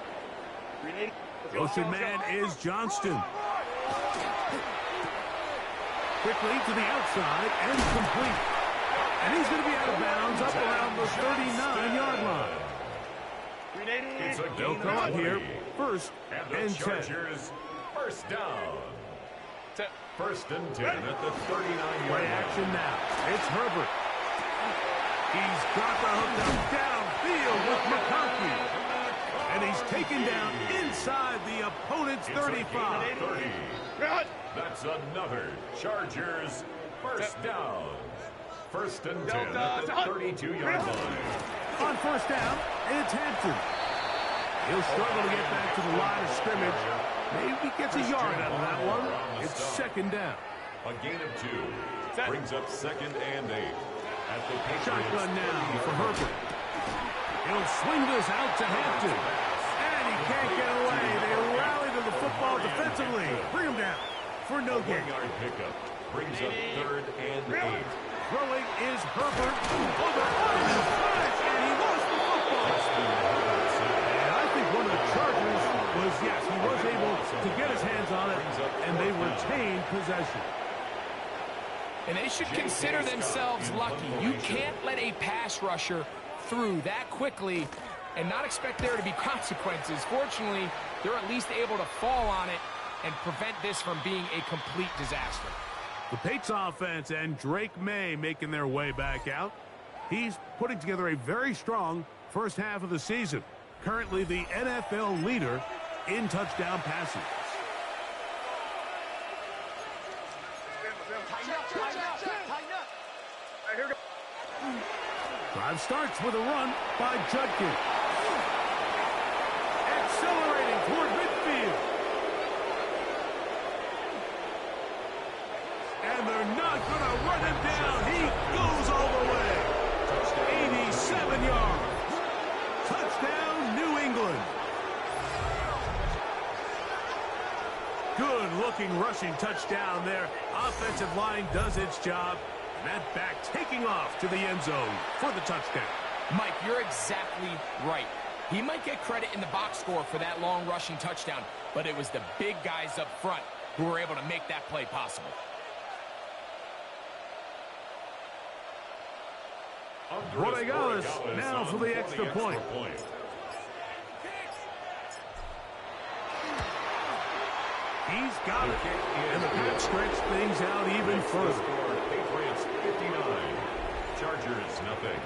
Motion man is Johnston. Quickly to the outside and complete. And he's going to be out of bounds up around the 39-yard line. They'll come up here, 1st and 10. First down. 1st and 10 at the 39-yard line. Action now. It's Herbert. He's got the hook up downfield with McConkey. And he's taken down inside the opponent's 35. 30. That's another Chargers first down. 1st and 10 at the 32-yard line. On 1st down, it's Hampton. He'll struggle to get back to the line of scrimmage. Maybe gets a yard out of that one. It's 2nd down. A gain of 2. Brings up 2nd and 8. At the shotgun now for Herbert. He'll swing this out to Hampton. And he can't get away. They rally to the football defensively. Bring him down for no gain. 1-yard pickup. Brings up 3rd and 8. Throwing is Herbert. Over on the flash, and he lost the football. And I think one of the Chargers was, yes, he was able to get his hands on it, and they retained possession. And they should consider themselves lucky. You can't let a pass rusher through that quickly and not expect there to be consequences. Fortunately, they're at least able to fall on it and prevent this from being a complete disaster. The Pates offense and Drake May making their way back out. He's putting together a very strong first half of the season. Currently the NFL leader in touchdown passing. Drive starts with a run by Judkins. Accelerating toward midfield. And they're not going to run him down. He goes all the way. 87 yards. Touchdown, New England. Good-looking rushing touchdown there. Offensive line does its job. That back taking off to the end zone for the touchdown. Mike, you're exactly right. He might get credit in the box score for that long rushing touchdown, but it was the big guys up front who were able to make that play possible. Borregales now for the extra point. He's got it, and the Pats stretch things out even further. Patriots 59, Chargers nothing.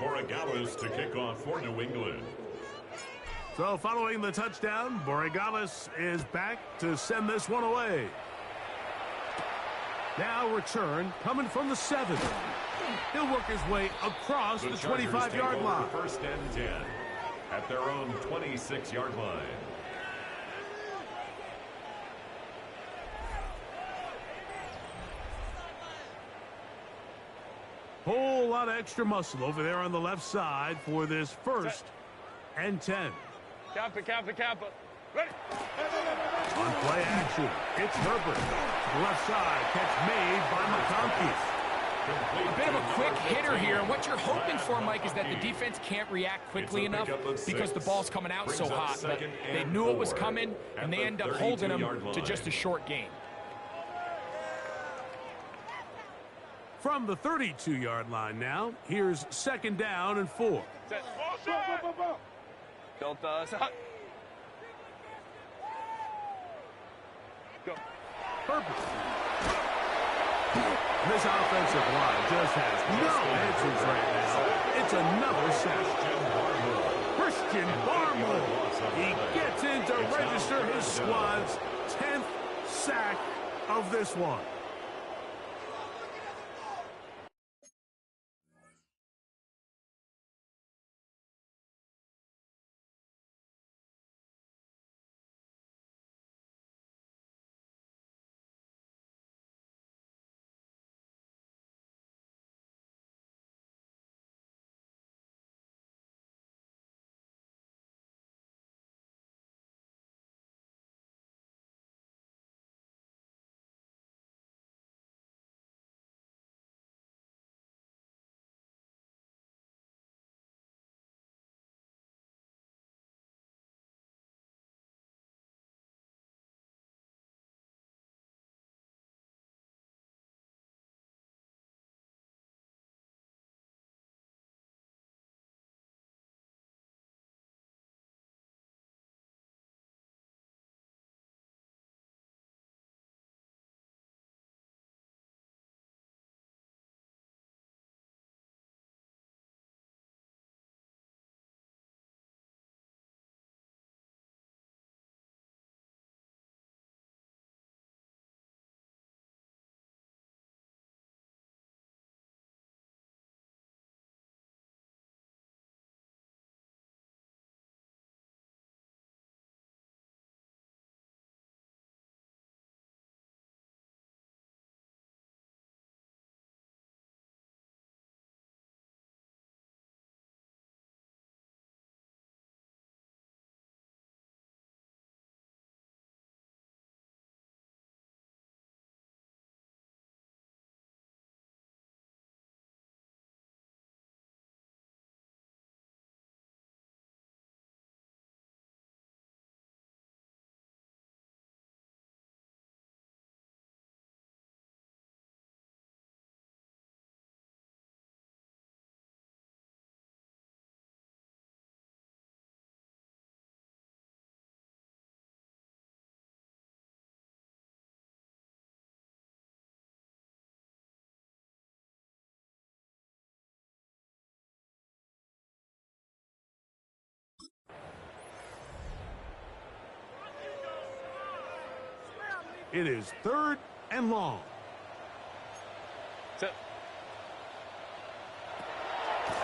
Borregales to kick off for New England. So following the touchdown, Borregales is back to send this one away. Now return coming from the 7. He'll work his way across the 25-yard line. 1st and 10 at their own 26-yard line. Whole lot of extra muscle over there on the left side for this 1st and 10. Kappa. Ready. On play action, it's Herbert. The left side, catch made by McConkey. A bit of a quick hitter here. What you're hoping for, Mike, is that the defense can't react quickly enough because the ball's coming out so hot. But they knew it was coming, and they end up holding him to just a short gain. From the 32-yard line now, here's 2nd down and 4. Set. Delta. Set. Go. Purple. This offensive line just has no answers right now. It's another sack. Christian Barmore. He gets in to register his squad's 10th sack of this one. It is 3rd and long. Set.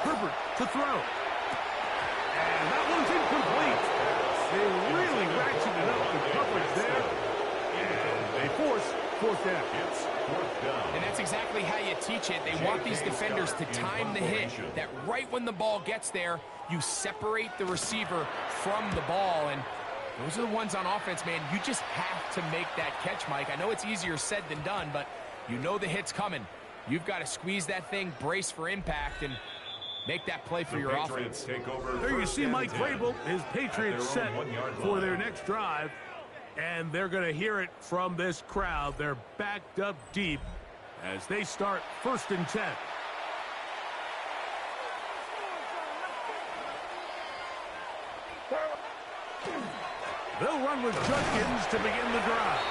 Herbert to throw. And that one's incomplete. They really ratcheted up the coverage there. And they force 4th down. It's 4th down. And that's exactly how you teach it. They want these defenders to time the hit, that right when the ball gets there, you separate the receiver from the ball. And those are the ones on offense, man. You just have to make that catch, Mike. I know it's easier said than done, but you know the hit's coming. You've got to squeeze that thing, brace for impact, and make that play for your offense. There you see Mike Vrabel, his Patriots set for their next drive, and they're going to hear it from this crowd. They're backed up deep as they start 1st and 10. They'll run with Judkins to begin the drive.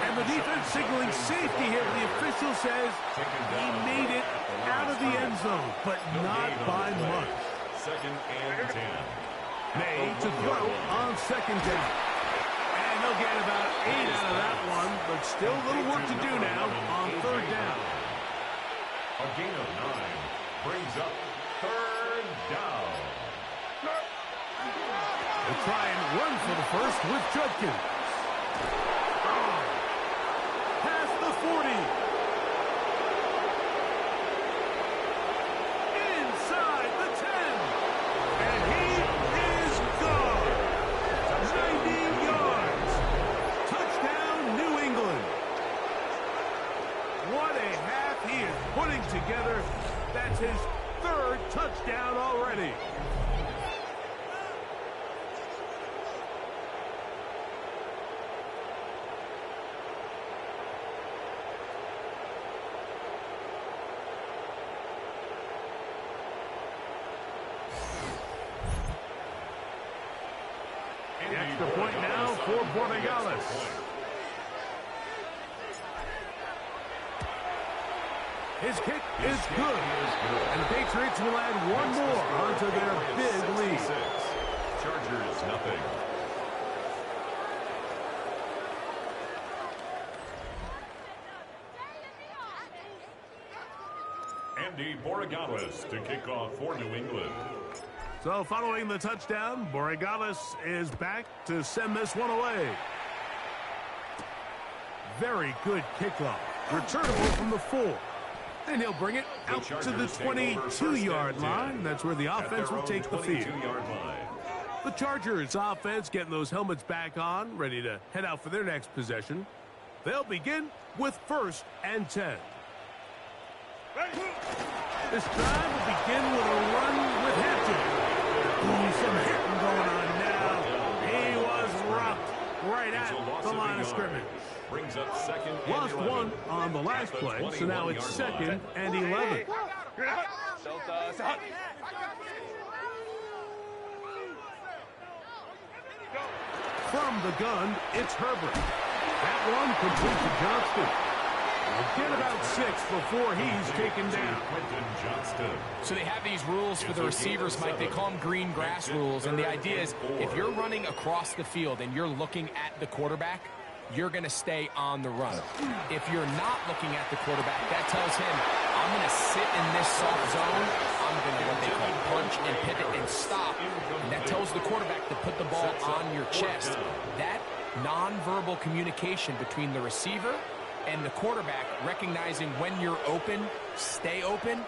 And the defense signaling safety here. The official says he made it out of the end zone, but not by much. 2nd and 10. May to throw on 2nd down. And they'll get about 8 out of that one, but still a little work to do now on 3rd down. A gain of 9 brings up 3rd down. They'll try and run for the first with Judkins. Past the 40. Inside the 10. And he is gone. 90 yards. Touchdown, New England. What a half he is putting together. That's his 3rd touchdown already. for Borregales. His kick is good. And the Patriots will add one more onto their big lead. Chargers, nothing. Andy Borregales to kick off for New England. So following the touchdown, Borregales is back to send this one away. Very good kickoff. Returnable from the 4. And he'll bring it out to the 22-yard line. That's where the offense will take the field. The Chargers offense getting those helmets back on, ready to head out for their next possession. They'll begin with 1st and 10. This drive will begin with a run with Hampton. Some hitting going on now. He was rocked right at the line of scrimmage. Brings up 2nd and Lost 11. one on the last play, so now it's 2nd and 11. From the gun, it's Herbert. That one complete to Johnston. We'll get about 6 before he's taken down. So they have these rules for the receivers, Mike. They call them green grass rules, and the idea is if you're running across the field and you're looking at the quarterback, you're going to stay on the run. If you're not looking at the quarterback, that tells him, I'm going to sit in this soft zone. I'm going to what they call punch and pivot and stop. And that tells the quarterback to put the ball on your chest. That nonverbal communication between the receiver and the quarterback, recognizing when you're open, stay open,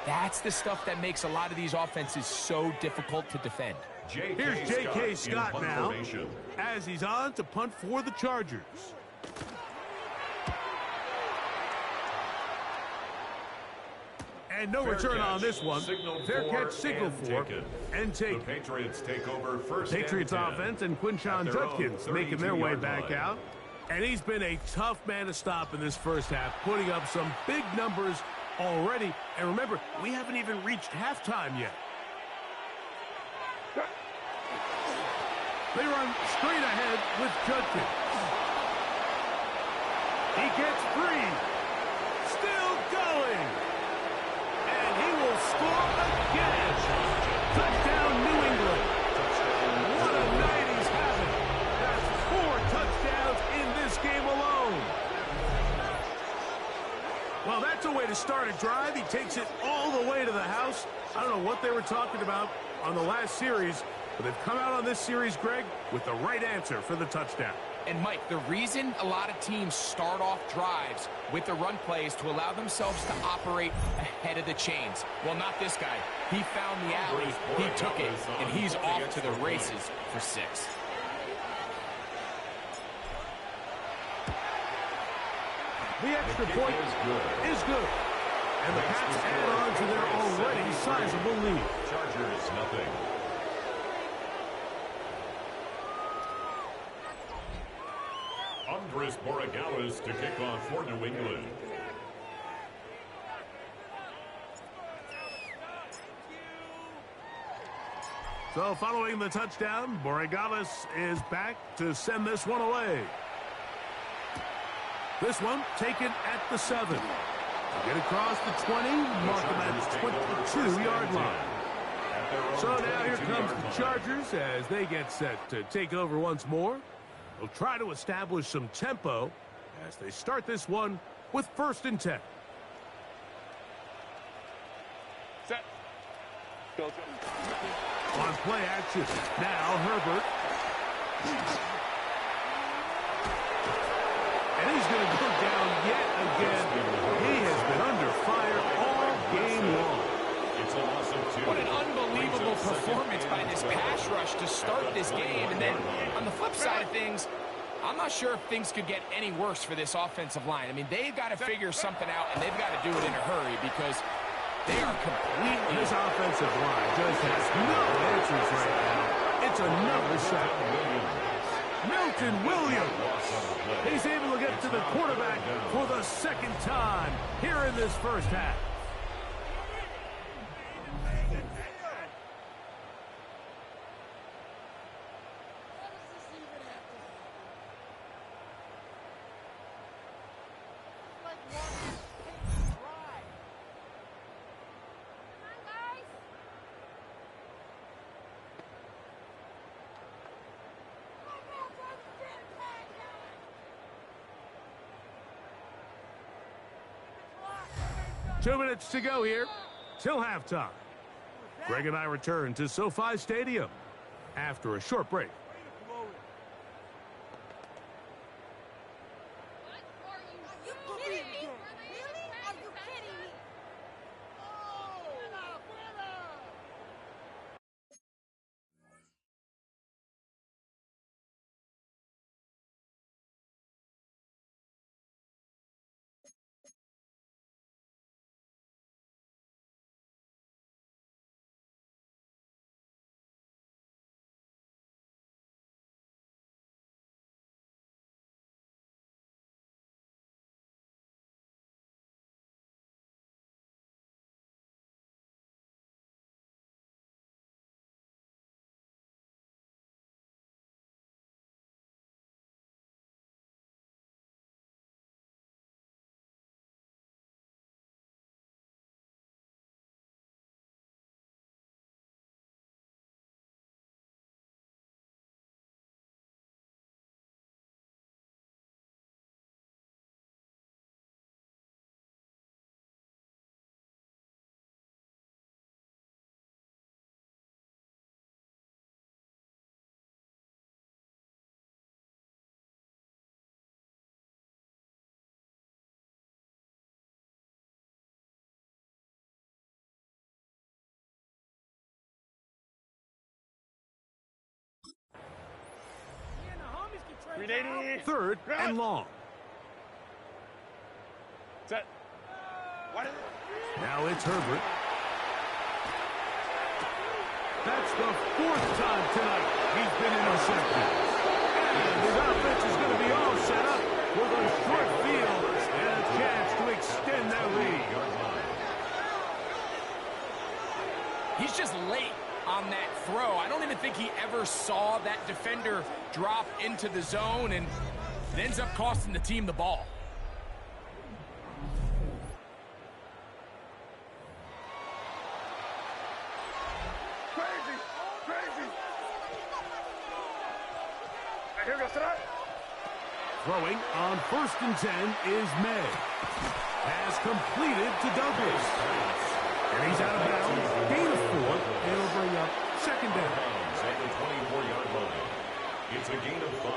that's the stuff that makes a lot of these offenses so difficult to defend. Here's J.K. Scott now, as he's on to punt for the Chargers. And no return on this one. Fair catch signal for and take. The Patriots take over first. Patriots offense and Quinshon Judkins making their way back out. And he's been a tough man to stop in this first half, putting up some big numbers already. And remember, we haven't even reached halftime yet. They run straight ahead with Judkins. He gets free. Still going. And he will score again. Touchdown, New England. What a night he's having. That's 4 touchdowns in this game alone. Well, that's a way to start a drive. He takes it all the way to the house. I don't know what they were talking about on the last series, but they've come out on this series, Greg, with the right answer for the touchdown. And, Mike, the reason a lot of teams start off drives with the run plays to allow themselves to operate ahead of the chains. Well, not this guy. He found the alley, he took it, and he's off to the races for 6. The extra point is good. And the Pats add on to their already sizable lead. Chargers, nothing. Andres Borregales to kick off for New England. So following the touchdown, Borregales is back to send this one away. This one taken at the 7. Get across the 20, mark them at the 22-yard line. So now here comes the Chargers as they get set to take over once more. They'll try to establish some tempo as they start this one with 1st and 10. Set. Go. On play action, now Herbert. And he's going to go down yet again. He has been under fire all game long. It's a loss of 2. What an unbelievable performance by this pass rush to start this game. And then on the flip side of things, I'm not sure if things could get any worse for this offensive line. I mean, they've got to figure something out, and they've got to do it in a hurry because they are completely... This offensive line just has no answers right now. It's another sack. Milton Williams. He's able to get to the quarterback for the 2nd time here in this first half. 2 minutes to go here till halftime. Greg and I return to SoFi Stadium after a short break. Third and long. Set. Now it's Herbert. That's the 4th time tonight he's been intercepted. And his offense is going to be all set up with a short field and a chance to extend their lead. He's just late on that throw. I don't even think he ever saw that defender drop into the zone, and it ends up costing the team the ball. Crazy. Here goes tonight. Throwing on 1st and 10 is May. Has completed to Douglas. And he's out of bounds. Gain of 4. It'll bring up 2nd down. At the 24-yard line. It's a gain of 5.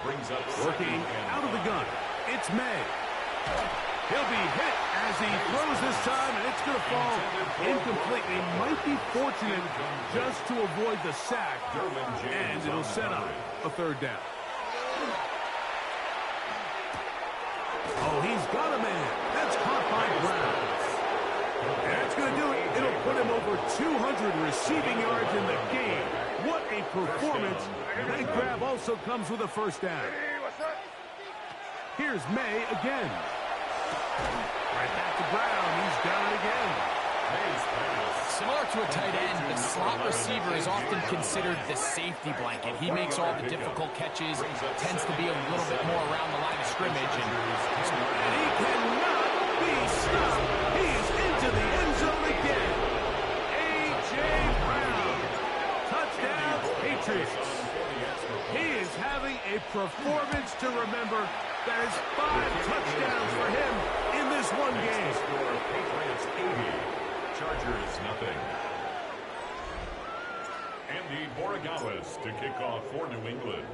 Brings up Working out of the gun. It's May. He'll be hit as he throws this time, and it's going to fall incomplete. He might be fortunate just to avoid the sack, and it'll set up a 3rd down. Oh, he's got a man. That's caught by Brown. And that's going to do it. It'll put him over 200 receiving yards in the game. What a performance. That grab also comes with a 1st down. Here's May again. Right back to Brown. He's got it again. Similar to a tight end, the slot receiver is often considered the safety blanket. He makes all the difficult catches, tends to be a little bit more around the line of scrimmage. And he cannot be stopped. He's into the end zone again. A.J. Brown. Touchdown, Patriots. He is having a performance to remember. That is 5 touchdowns for him in this one game. Patriots 80, Chargers nothing. Andy Borregales to kick off for New England.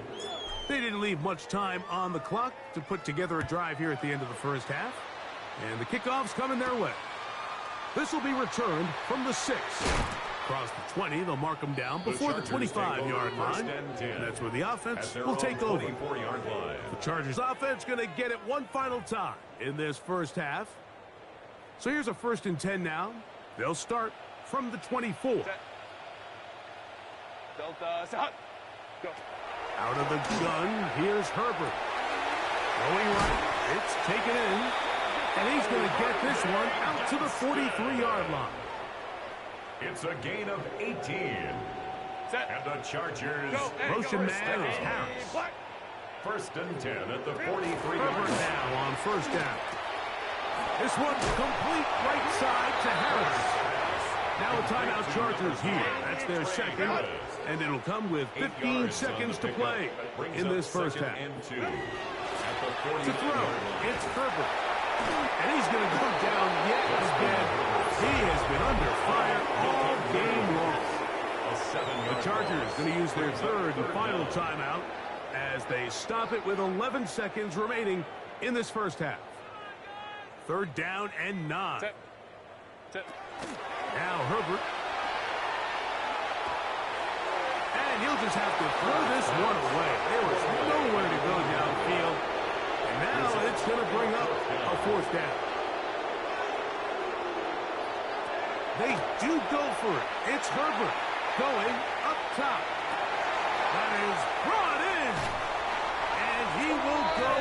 They didn't leave much time on the clock to put together a drive here at the end of the 1st half. And the kickoff's coming their way. This will be returned from the 6. Across the 20, they'll mark them down before the 25-yard line. And that's where the offense will take over. The Chargers offense going to get it one final time in this 1st half. So here's a 1st and 10 now. They'll start from the 24. Delta, set. Go. Out of the gun, here's Herbert. Going right, it's taken in. And he's going to get this one out to the 43-yard line. It's a gain of 18. Set. And the Chargers. Motion man is Harris. 1st and 10 at the 43. Herbert now on 1st down. This one's complete right side to Harris. Now a timeout Chargers here. That's their 2nd. And it'll come with 15 seconds to play in this 1st half. To To throw, it's Herbert. And he's going to go down yet again. He has been under fire all game long. The Chargers going to use their third and final timeout as they stop it with 11 seconds remaining in this first half. Third down and 9. Now Herbert. And he'll just have to throw this one away. There was nowhere to go downfield. And now it's going to bring up a fourth down. They do go for it. It's Herbert going up top. That is brought in. And he will go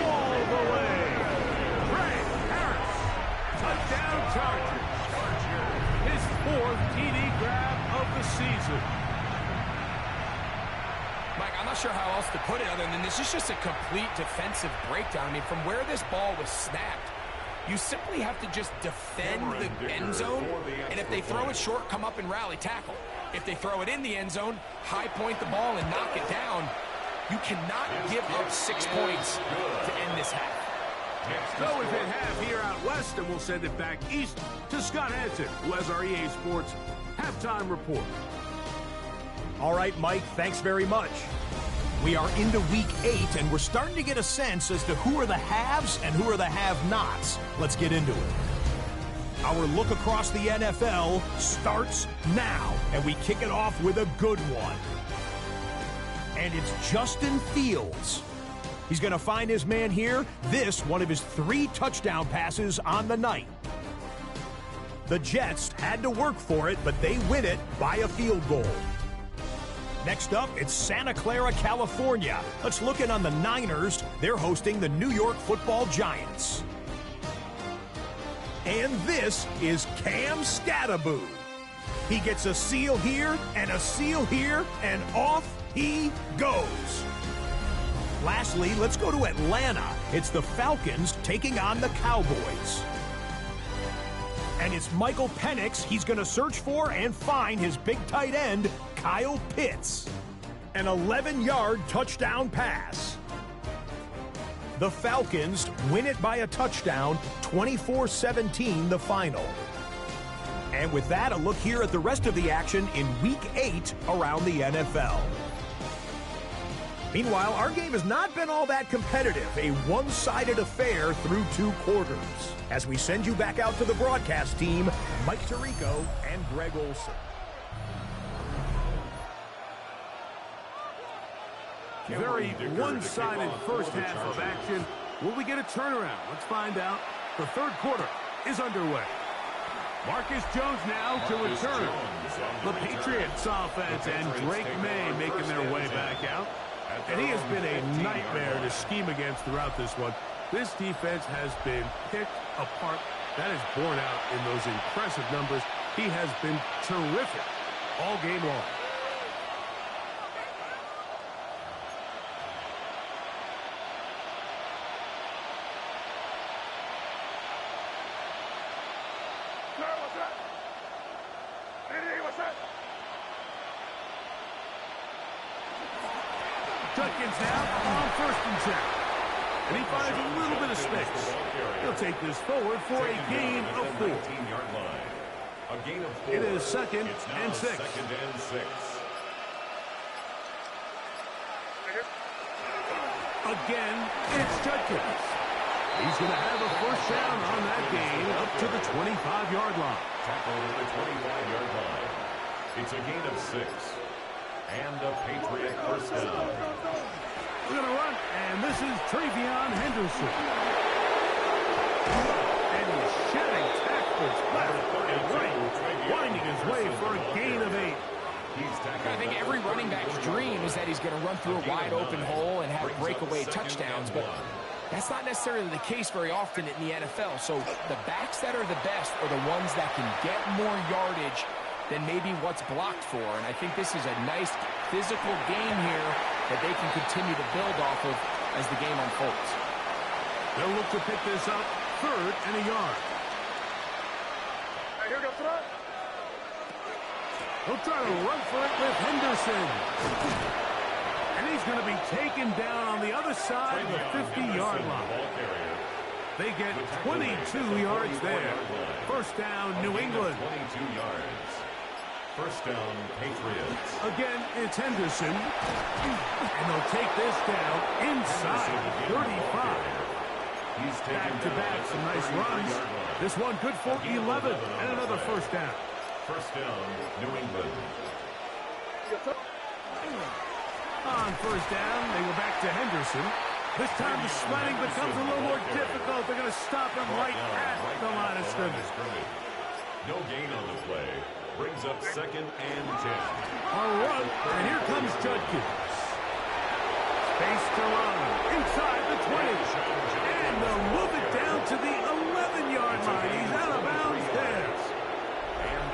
all the way. Ray Harris. Touchdown Chargers. His fourth TD grab of the season. Mike, I'm not sure how else to put it other than this is just a complete defensive breakdown. I mean, from where this ball was snapped, you simply have to just defend the end zone, and if they throw it short, come up and rally tackle. If they throw it in the end zone, high point the ball and knock it down. You cannot give up 6 points to end this half. So we've hit half here out west, and we'll send it back east to Scott Hanson, who has our EA Sports halftime report. All right, Mike, thanks very much. We are into week 8, and we're starting to get a sense as to who are the haves and who are the have-nots. Let's get into it. Our look across the NFL starts now, and we kick it off with a good one. And it's Justin Fields. He's going to find his man here. This, one of his 3 touchdown passes on the night. The Jets had to work for it, but they win it by a field goal. Next up, it's Santa Clara, California. Let's look in on the Niners. They're hosting the New York Football Giants. And this is Cam Scattaboo. He gets a seal here, and off he goes. Lastly, let's go to Atlanta. It's the Falcons taking on the Cowboys. And it's Michael Penix. He's going to search for and find his big tight end, Kyle Pitts. An 11-yard touchdown pass. The Falcons win it by a touchdown, 24-17 the final. And with that, a look here at the rest of the action in Week 8 around the NFL. Meanwhile, our game has not been all that competitive, a one-sided affair through 2 quarters. As we send you back out to the broadcast team, Mike Tirico and Greg Olson. Very one-sided first half of action. Will we get a turnaround? Let's find out. The third quarter is underway. Marcus Jones now to return. The Patriots offense and Drake May making their way back out. And he has been a nightmare to scheme against throughout this one. This defense has been picked apart. That is borne out in those impressive numbers. He has been terrific all game long. Judkins now on 1st and 10. And he finds a little bit of space. He'll take this forward for a gain of 4. It is 2nd and 6. Again, it's Judkins. He's going to have a first down on that gain up to the 25-yard line. Tackle to the 25-yard line. It's a gain of 6. And a Patriot first down. We're going to run, and this is Travion Henderson. And he's shedding tackles left and right, winding his way for a gain of 8. I think every running back's dream is that he's going to run through a wide-open hole and have breakaway touchdowns, but that's not necessarily the case very often in the NFL. So the backs that are the best are the ones that can get more yardage than maybe what's blocked for. And I think this is a nice physical game here that they can continue to build off of as the game unfolds. They'll look to pick this up 3rd and a yard. Here goes throw. He'll try to run for it with Henderson. And he's going to be taken down on the other side of the 50-yard line. They get 22 yards there. First down, New England. 22 yards. First down, Patriots. Again, it's Henderson. And they'll take this down inside 35. He's Back-to-back, some nice runs. This one good for 11 and another first down. First down, New England. On first down, they go back to Henderson. This time the sliding becomes a little more difficult. They're going to stop him right at the line of scrimmage. No gain on the play. Brings up second and 10. A run, and here comes Judkins. Space to run inside the 20. And they'll move it down to the 11-yard line. He's out of bounds there.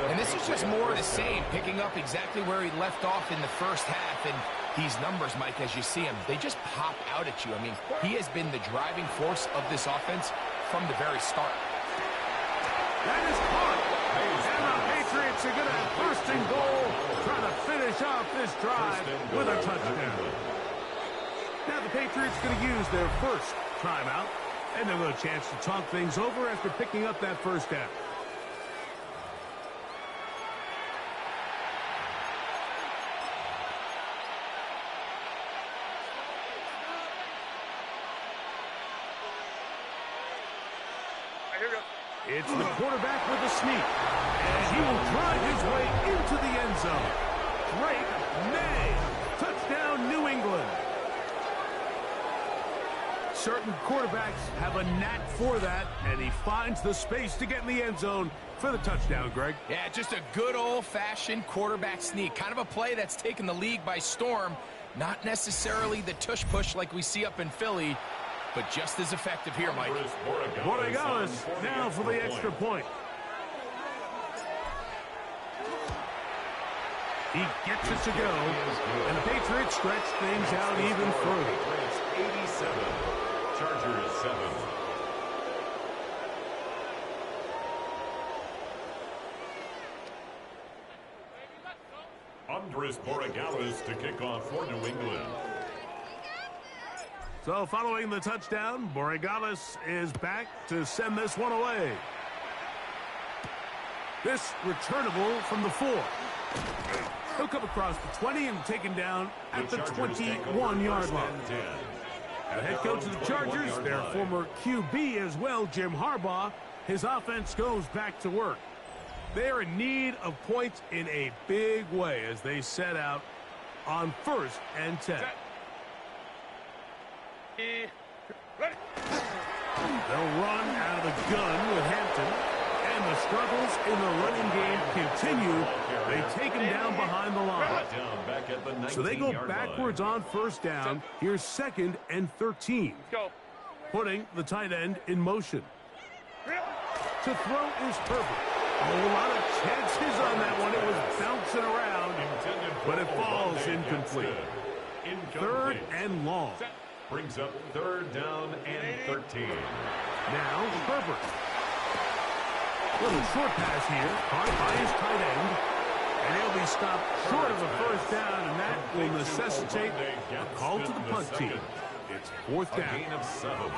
And this is just more of the same, picking up exactly where he left off in the first half. And these numbers, Mike, as you see him, they just pop out at you. I mean, he has been the driving force of this offense from the very start. That is caught. And the Patriots are going to have first and goal, trying to finish off this drive with a touchdown. Now the Patriots going to use their first timeout, and they'll get a chance to talk things over after picking up that first down. It's the quarterback with a sneak, and he will drive his way into the end zone. Drake May, touchdown New England. Certain quarterbacks have a knack for that, and he finds the space to get in the end zone for the touchdown, Greg. Yeah, just a good old-fashioned quarterback sneak. Kind of a play that's taken the league by storm. Not necessarily the tush-push like we see up in Philly, but just as effective here, Mike. Borregales now for the extra point. He gets it to go, and the Patriots stretch things out even further. 87, Chargers 7. Andres Borregales to kick off for New England. So following the touchdown, Borregales is back to send this one away. This returnable from the 4. He'll come across the 20 and taken down at the 21-yard line. The head coach of the Chargers, their former QB as well, Jim Harbaugh, his offense goes back to work. They are in need of points in a big way as they set out on 1st and 10. They'll run out of the gun with Hampton. And the struggles in the running game continue. They take him down behind the line. So they go backwards on first down. Here's 2nd and 13. Putting the tight end in motion. To throw is Herbert. A whole lot of chances on that one. It was bouncing around, but it falls incomplete. 3rd and long. Brings up 3rd down and 13. Now Herbert. Little short pass here, caught by his tight end. And he'll be stopped short of a first down, and that will necessitate a call to the punt team. It's 4th down. A gain of 7.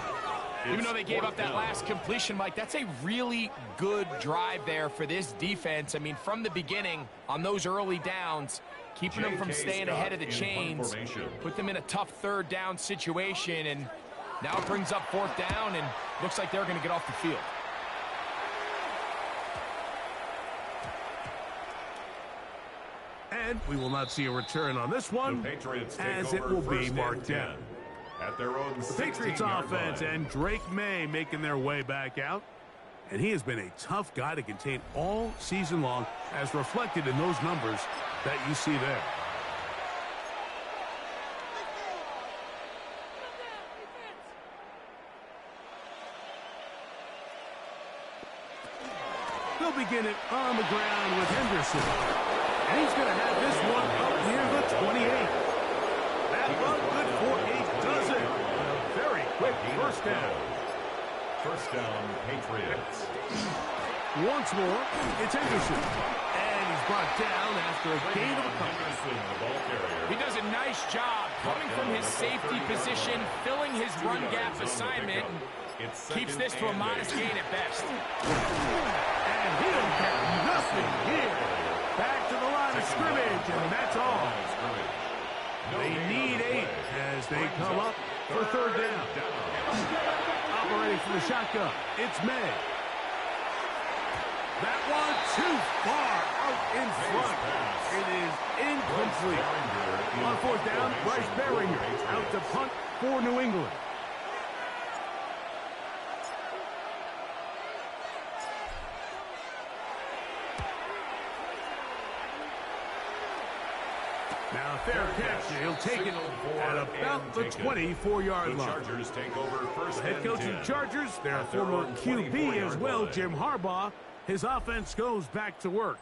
Even though they gave up that last completion, Mike, that's a really good drive there for this defense. I mean, from the beginning, on those early downs, keeping them from staying ahead of the chains, put them in a tough 3rd down situation, and now it brings up 4th down, and looks like they're going to get off the field. And we will not see a return on this one, as it will be marked down. At their own the Patriots offense and Drake May making their way back out. And he has been a tough guy to contain all season long, as reflected in those numbers that you see there. They'll begin it on the ground with Henderson. And he's going to have this one up near the 28. That run good for a dozen. A very quick first down. First down, Patriots. Once more, it's Henderson. And he's brought down after a gain of a couple. He does a nice job coming from his safety position, filling his run gap assignment. It's Keeps this to a modest gain at best. And he'll get nothing here. Back to the line of scrimmage, and that's all. They need 8 as they come up for third down. Operating from the shotgun, it's May. That one too far out in front. It is incomplete. On fourth down, Bryce Beringer out to punt for New England. Now, fair catch. He'll take it at about the 24-yard line. Chargers take over first. Head coach of the Chargers, their former QB as well, Jim Harbaugh. His offense goes back to work.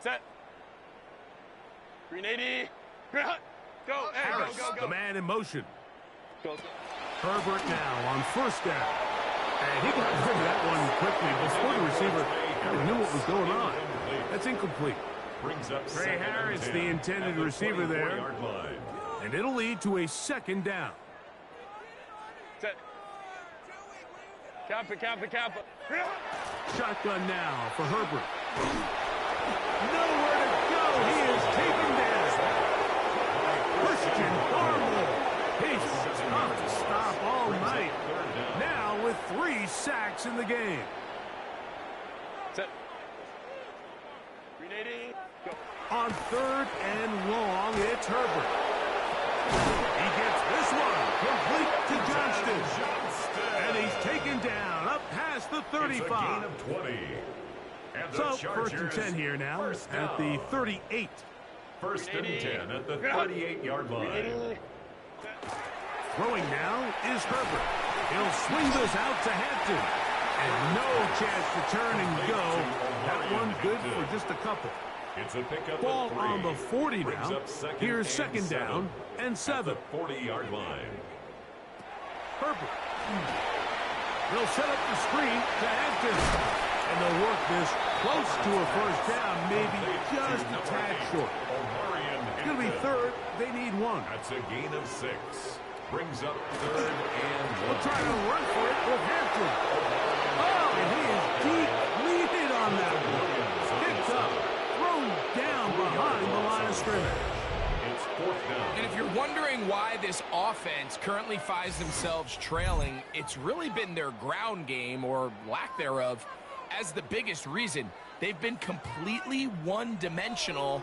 Set. 380. Go. Hey, Harris, go. the man in motion. Go. Herbert now on first down. And he got rid of that one quickly before the receiver kind of knew what was going on. That's incomplete. Brings up Trey Harris, the intended receiver there. And it'll lead to a second down. Set. Cap it. Shotgun now for Herbert. Nowhere to go. He is taken down. Christian Barmore. He's tough to stop all night. Now with 3 sacks in the game. Set. 380. Go. On third and long, it's Herbert. He gets this one complete to Johnston. And he's taken down up past the 35. It's a gain of 20. And the So, Chargers, first and 10 here now at the 38. First and 10 at the 38-yard line. Throwing now is Herbert. He'll swing this out to Hampton. And no chance to turn and go. That one good for just a couple. It's a pickup Ball of 3. on the 40 Brings now. up Here's second down and 7. At the 40-yard line. Herbert. They'll set up the screen to Hampton. And they'll work this close to a first down, maybe just a tad short. It's going to be third. They need 1. That's a gain of 6. Brings up third and 1. We'll try to run for it with Hampton. Oh, and he is deep leading on that one. Picked up, thrown down behind the line of scrimmage. It's fourth down. And if you're wondering why this offense currently finds themselves trailing, it's really been their ground game, or lack thereof, as the biggest reason. They've been completely one-dimensional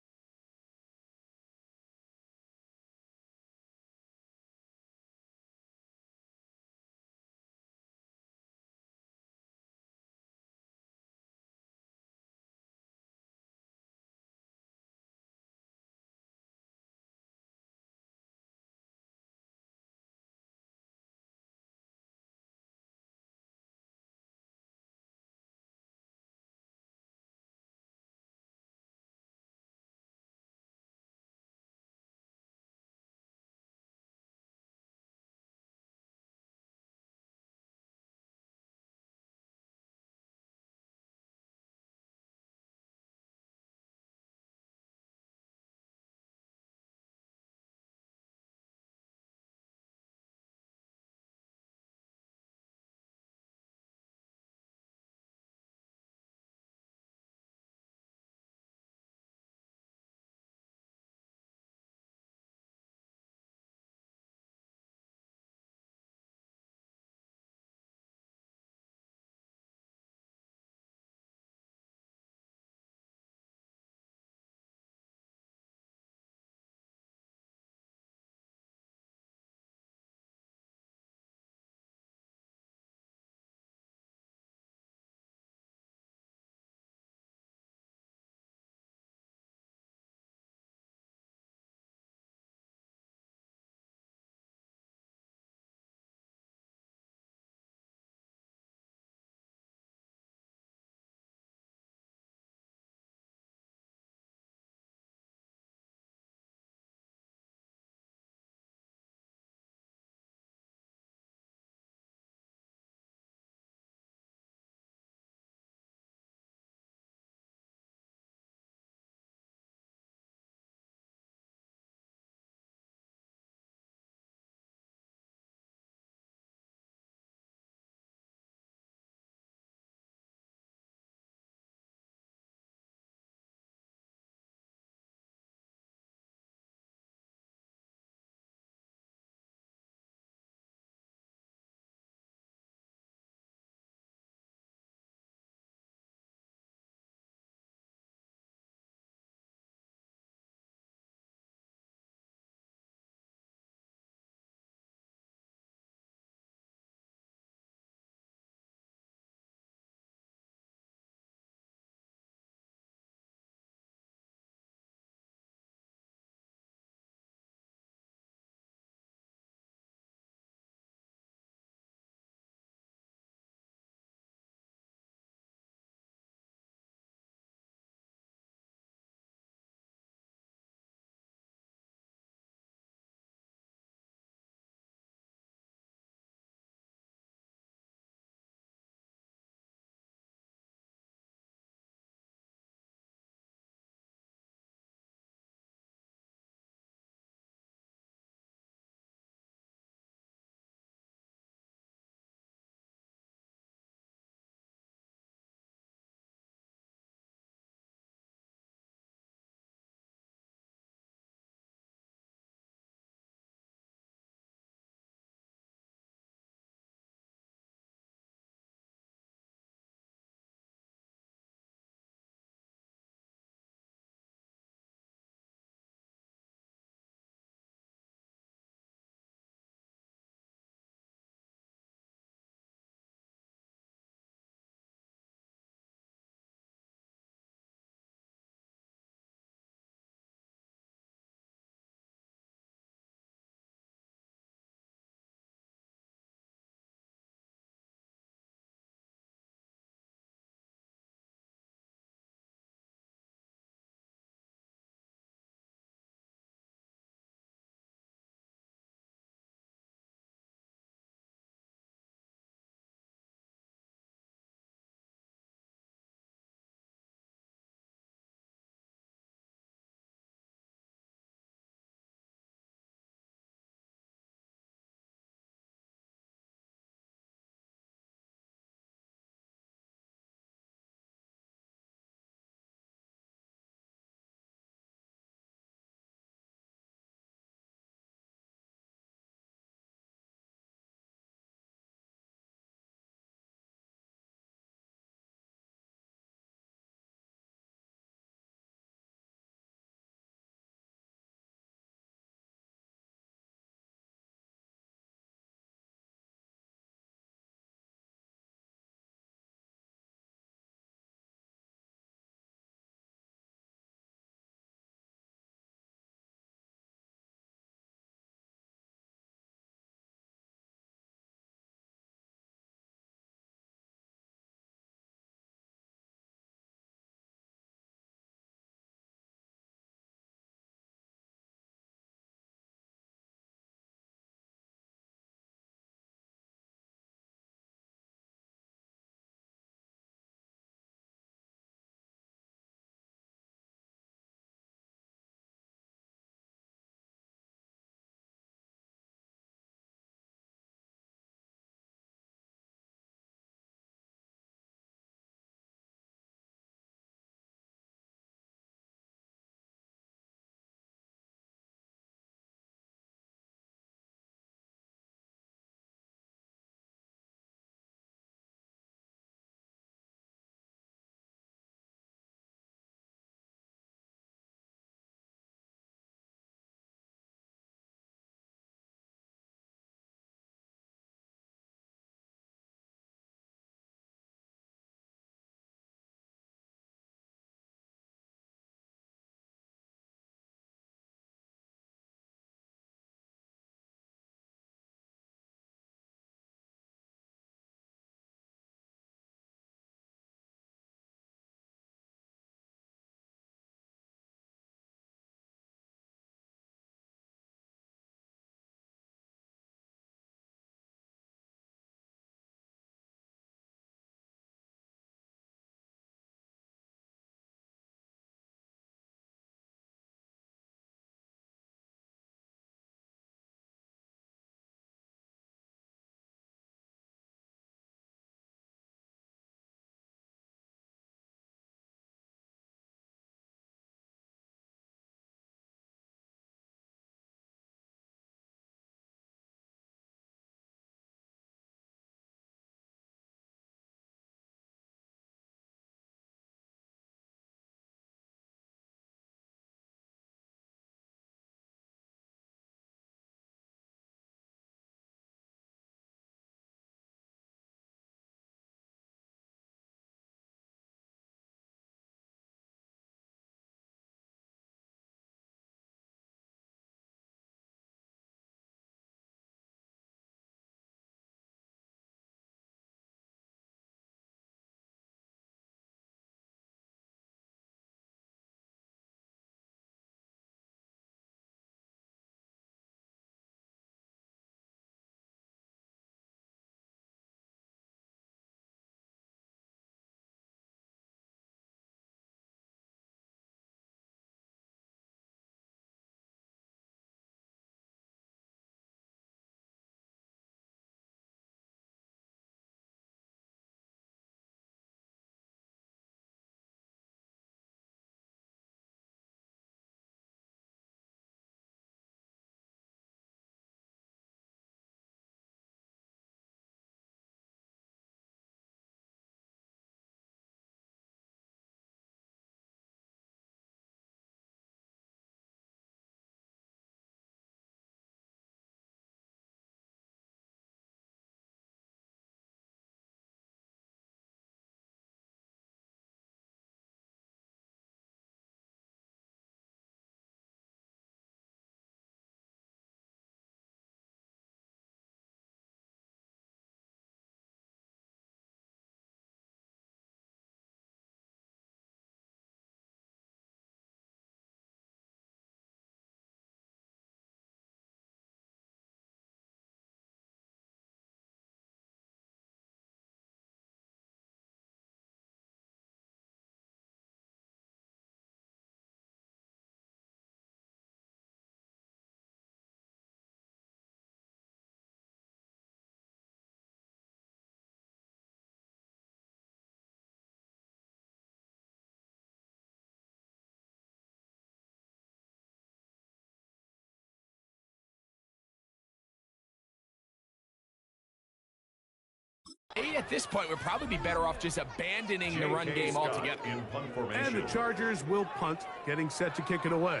At this point, we'd probably be better off just abandoning the run game altogether. In punt formation. And the Chargers will punt, getting set to kick it away.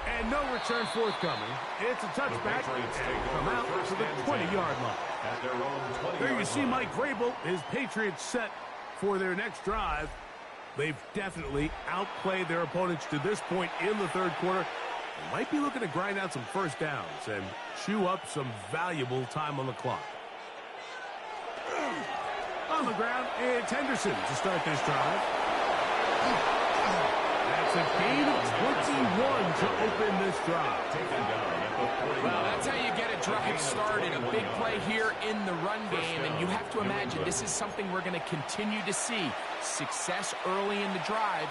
And no return forthcoming. It's a touchback, and come out to the 20-yard line. At their own 20-yard There you see line. Mike Vrabel, his Patriots set for their next drive. They've definitely outplayed their opponents to this point in the third quarter. They might be looking to grind out some first downs and chew up some valuable time on the clock. On the ground, it's Henderson to start this drive. That's a gain of 21 to open this drive. Taken down at the 49. Well, that's how you get a drive started. A big play here in the run game, and you have to imagine this is something we're going to continue to see. Success early in the drive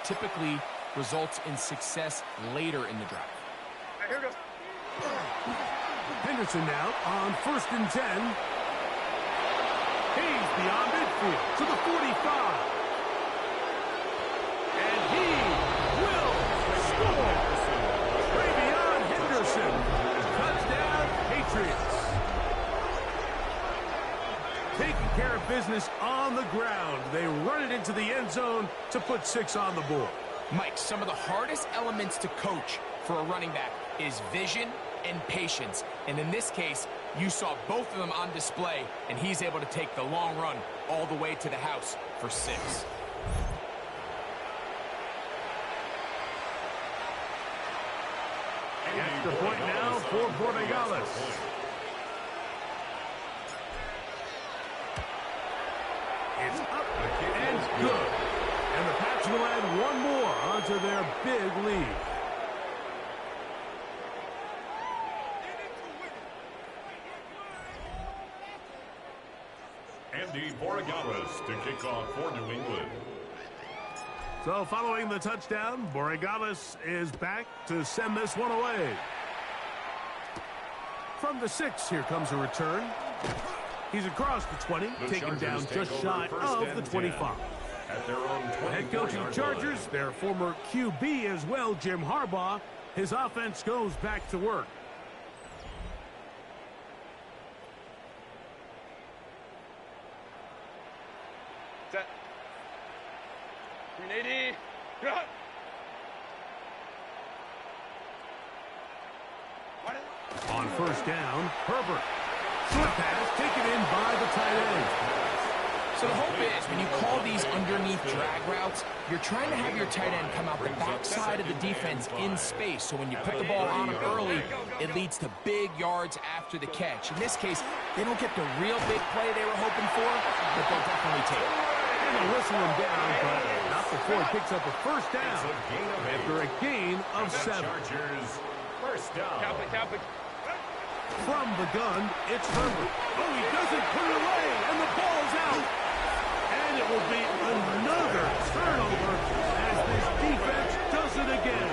typically results in success later in the drive. All right, here we go. Henderson now on 1st and 10. He's beyond midfield to the 45. And he will score. Travion Henderson. Touchdown, Patriots. Taking care of business on the ground. They run it into the end zone to put 6 on the board. Mike, some of the hardest elements to coach for a running back is vision and patience. And in this case, you saw both of them on display, and he's able to take the long run all the way to the house for 6. Extra point now for Borregales. It's up and good. And the Pats will add one more onto their big lead. Andy Borregales to kick off for New England. So following the touchdown, Borregales is back to send this one away. From the 6, here comes a return. He's across the 20, taken down just shy of the 25. At their own 20. Head coach of the Chargers, their former QB as well, Jim Harbaugh, his offense goes back to work. Set. 380. Cut. On 1st down, Herbert. Short pass taken in by the tight end. So the hope is when you call these underneath drag routes, you're trying to have your tight end come out the backside of the defense in space. So when you put the ball on him early, it leads to big yards after the catch. In this case, they don't get the real big play they were hoping for, but they'll definitely take it. And they'll whistle him down, but not before he picks up a 1st down after a gain of 7. Chargers, 1st down. Cap it. From the gun, it's Herbert. Oh, he doesn't put it away, and the ball's out. And it will be another turnover as this defense does it again.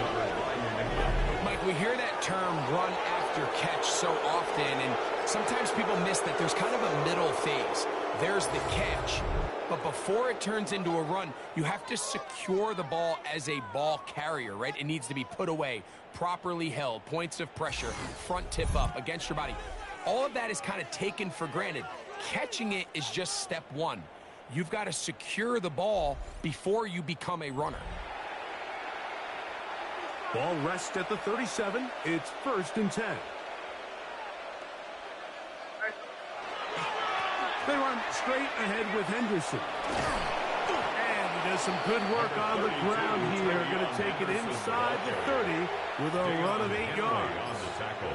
Mike, we hear that term run after catch so often, and sometimes people miss that there's kind of a middle phase. There's the catch, but before it turns into a run, you have to secure the ball as a ball carrier, right? It needs to be put away, properly held, points of pressure, front tip up against your body. All of that is kind of taken for granted. Catching it is just step 1. You've got to secure the ball before you become a runner. Ball rests at the 37. It's 1st and 10. They run straight ahead with Henderson. And he does some good work on the ground here. Going to take it inside the 30 with a run of 8 yards. On the tackle.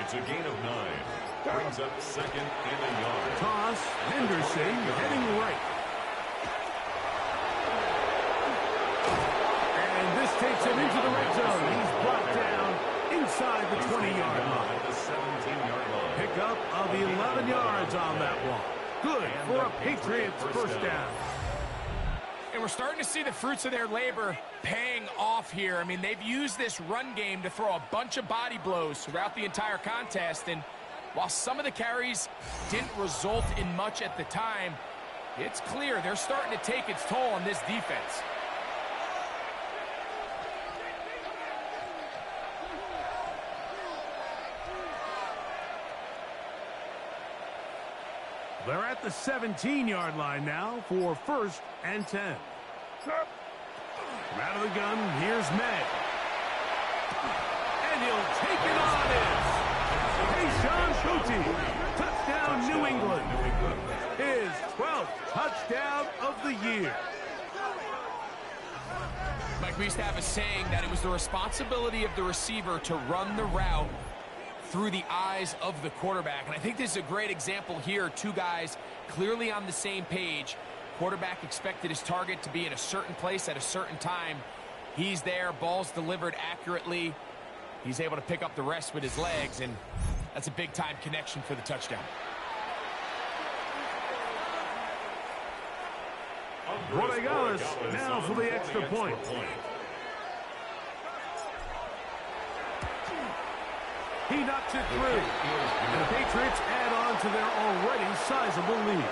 It's a gain of 9. Brings up 2nd and a yard. Toss, Henderson heading right. And this takes him into the red zone. He's brought down inside the 20-yard line. At the 17-yard line. Pickup of 11 yards on that one. Good for a Patriots 1st down. And we're starting to see the fruits of their labor paying off here. I mean, they've used this run game to throw a bunch of body blows throughout the entire contest. And while some of the carries didn't result in much at the time, it's clear they're starting to take its toll on this defense. They're at the 17-yard line now for 1st and 10. From out of the gun, here's May. And he'll take it on in. Sean Booty. Touchdown, New England. His 12th touchdown of the year. Mike, we used to have a saying that it was the responsibility of the receiver to run the route through the eyes of the quarterback. And I think this is a great example here. Two guys clearly on the same page. Quarterback expected his target to be in a certain place at a certain time. He's there, ball's delivered accurately. He's able to pick up the rest with his legs, and that's a big-time connection for the touchdown. Borregales now for the extra point. He knocks it through. And the Patriots add on to their already sizable lead.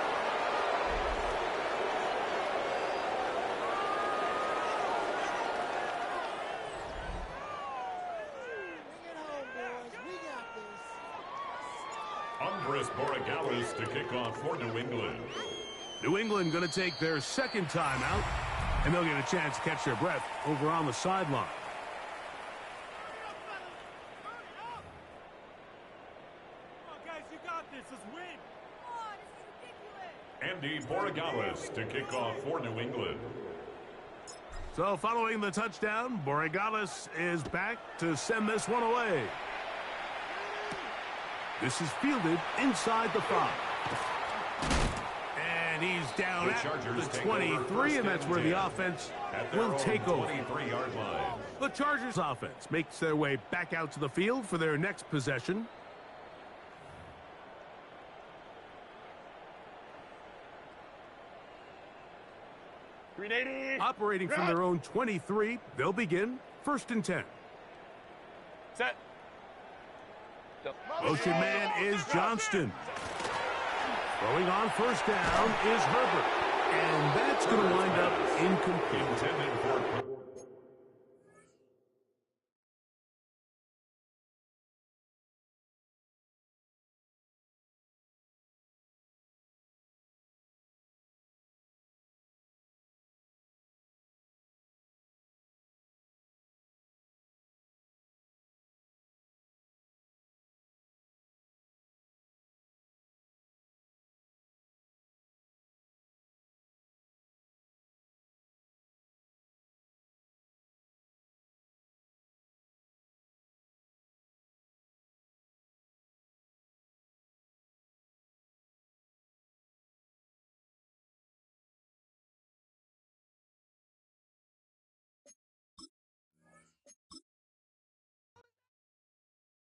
Andres Borregales to kick off for New England. New England going to take their second time out, and they'll get a chance to catch their breath over on the sideline. Andy Borregales to kick off for New England. So following the touchdown, Borregales is back to send this one away. This is fielded inside the 5. And he's down at the 23, and that's where the offense will take over. 23-yard line. The Chargers offense makes their way back out to the field for their next possession. Operating from their own 23, they'll begin 1st and 10. Set. Motion man is Johnston. Throwing on 1st down is Herbert. And that's going to wind up incomplete. Intended for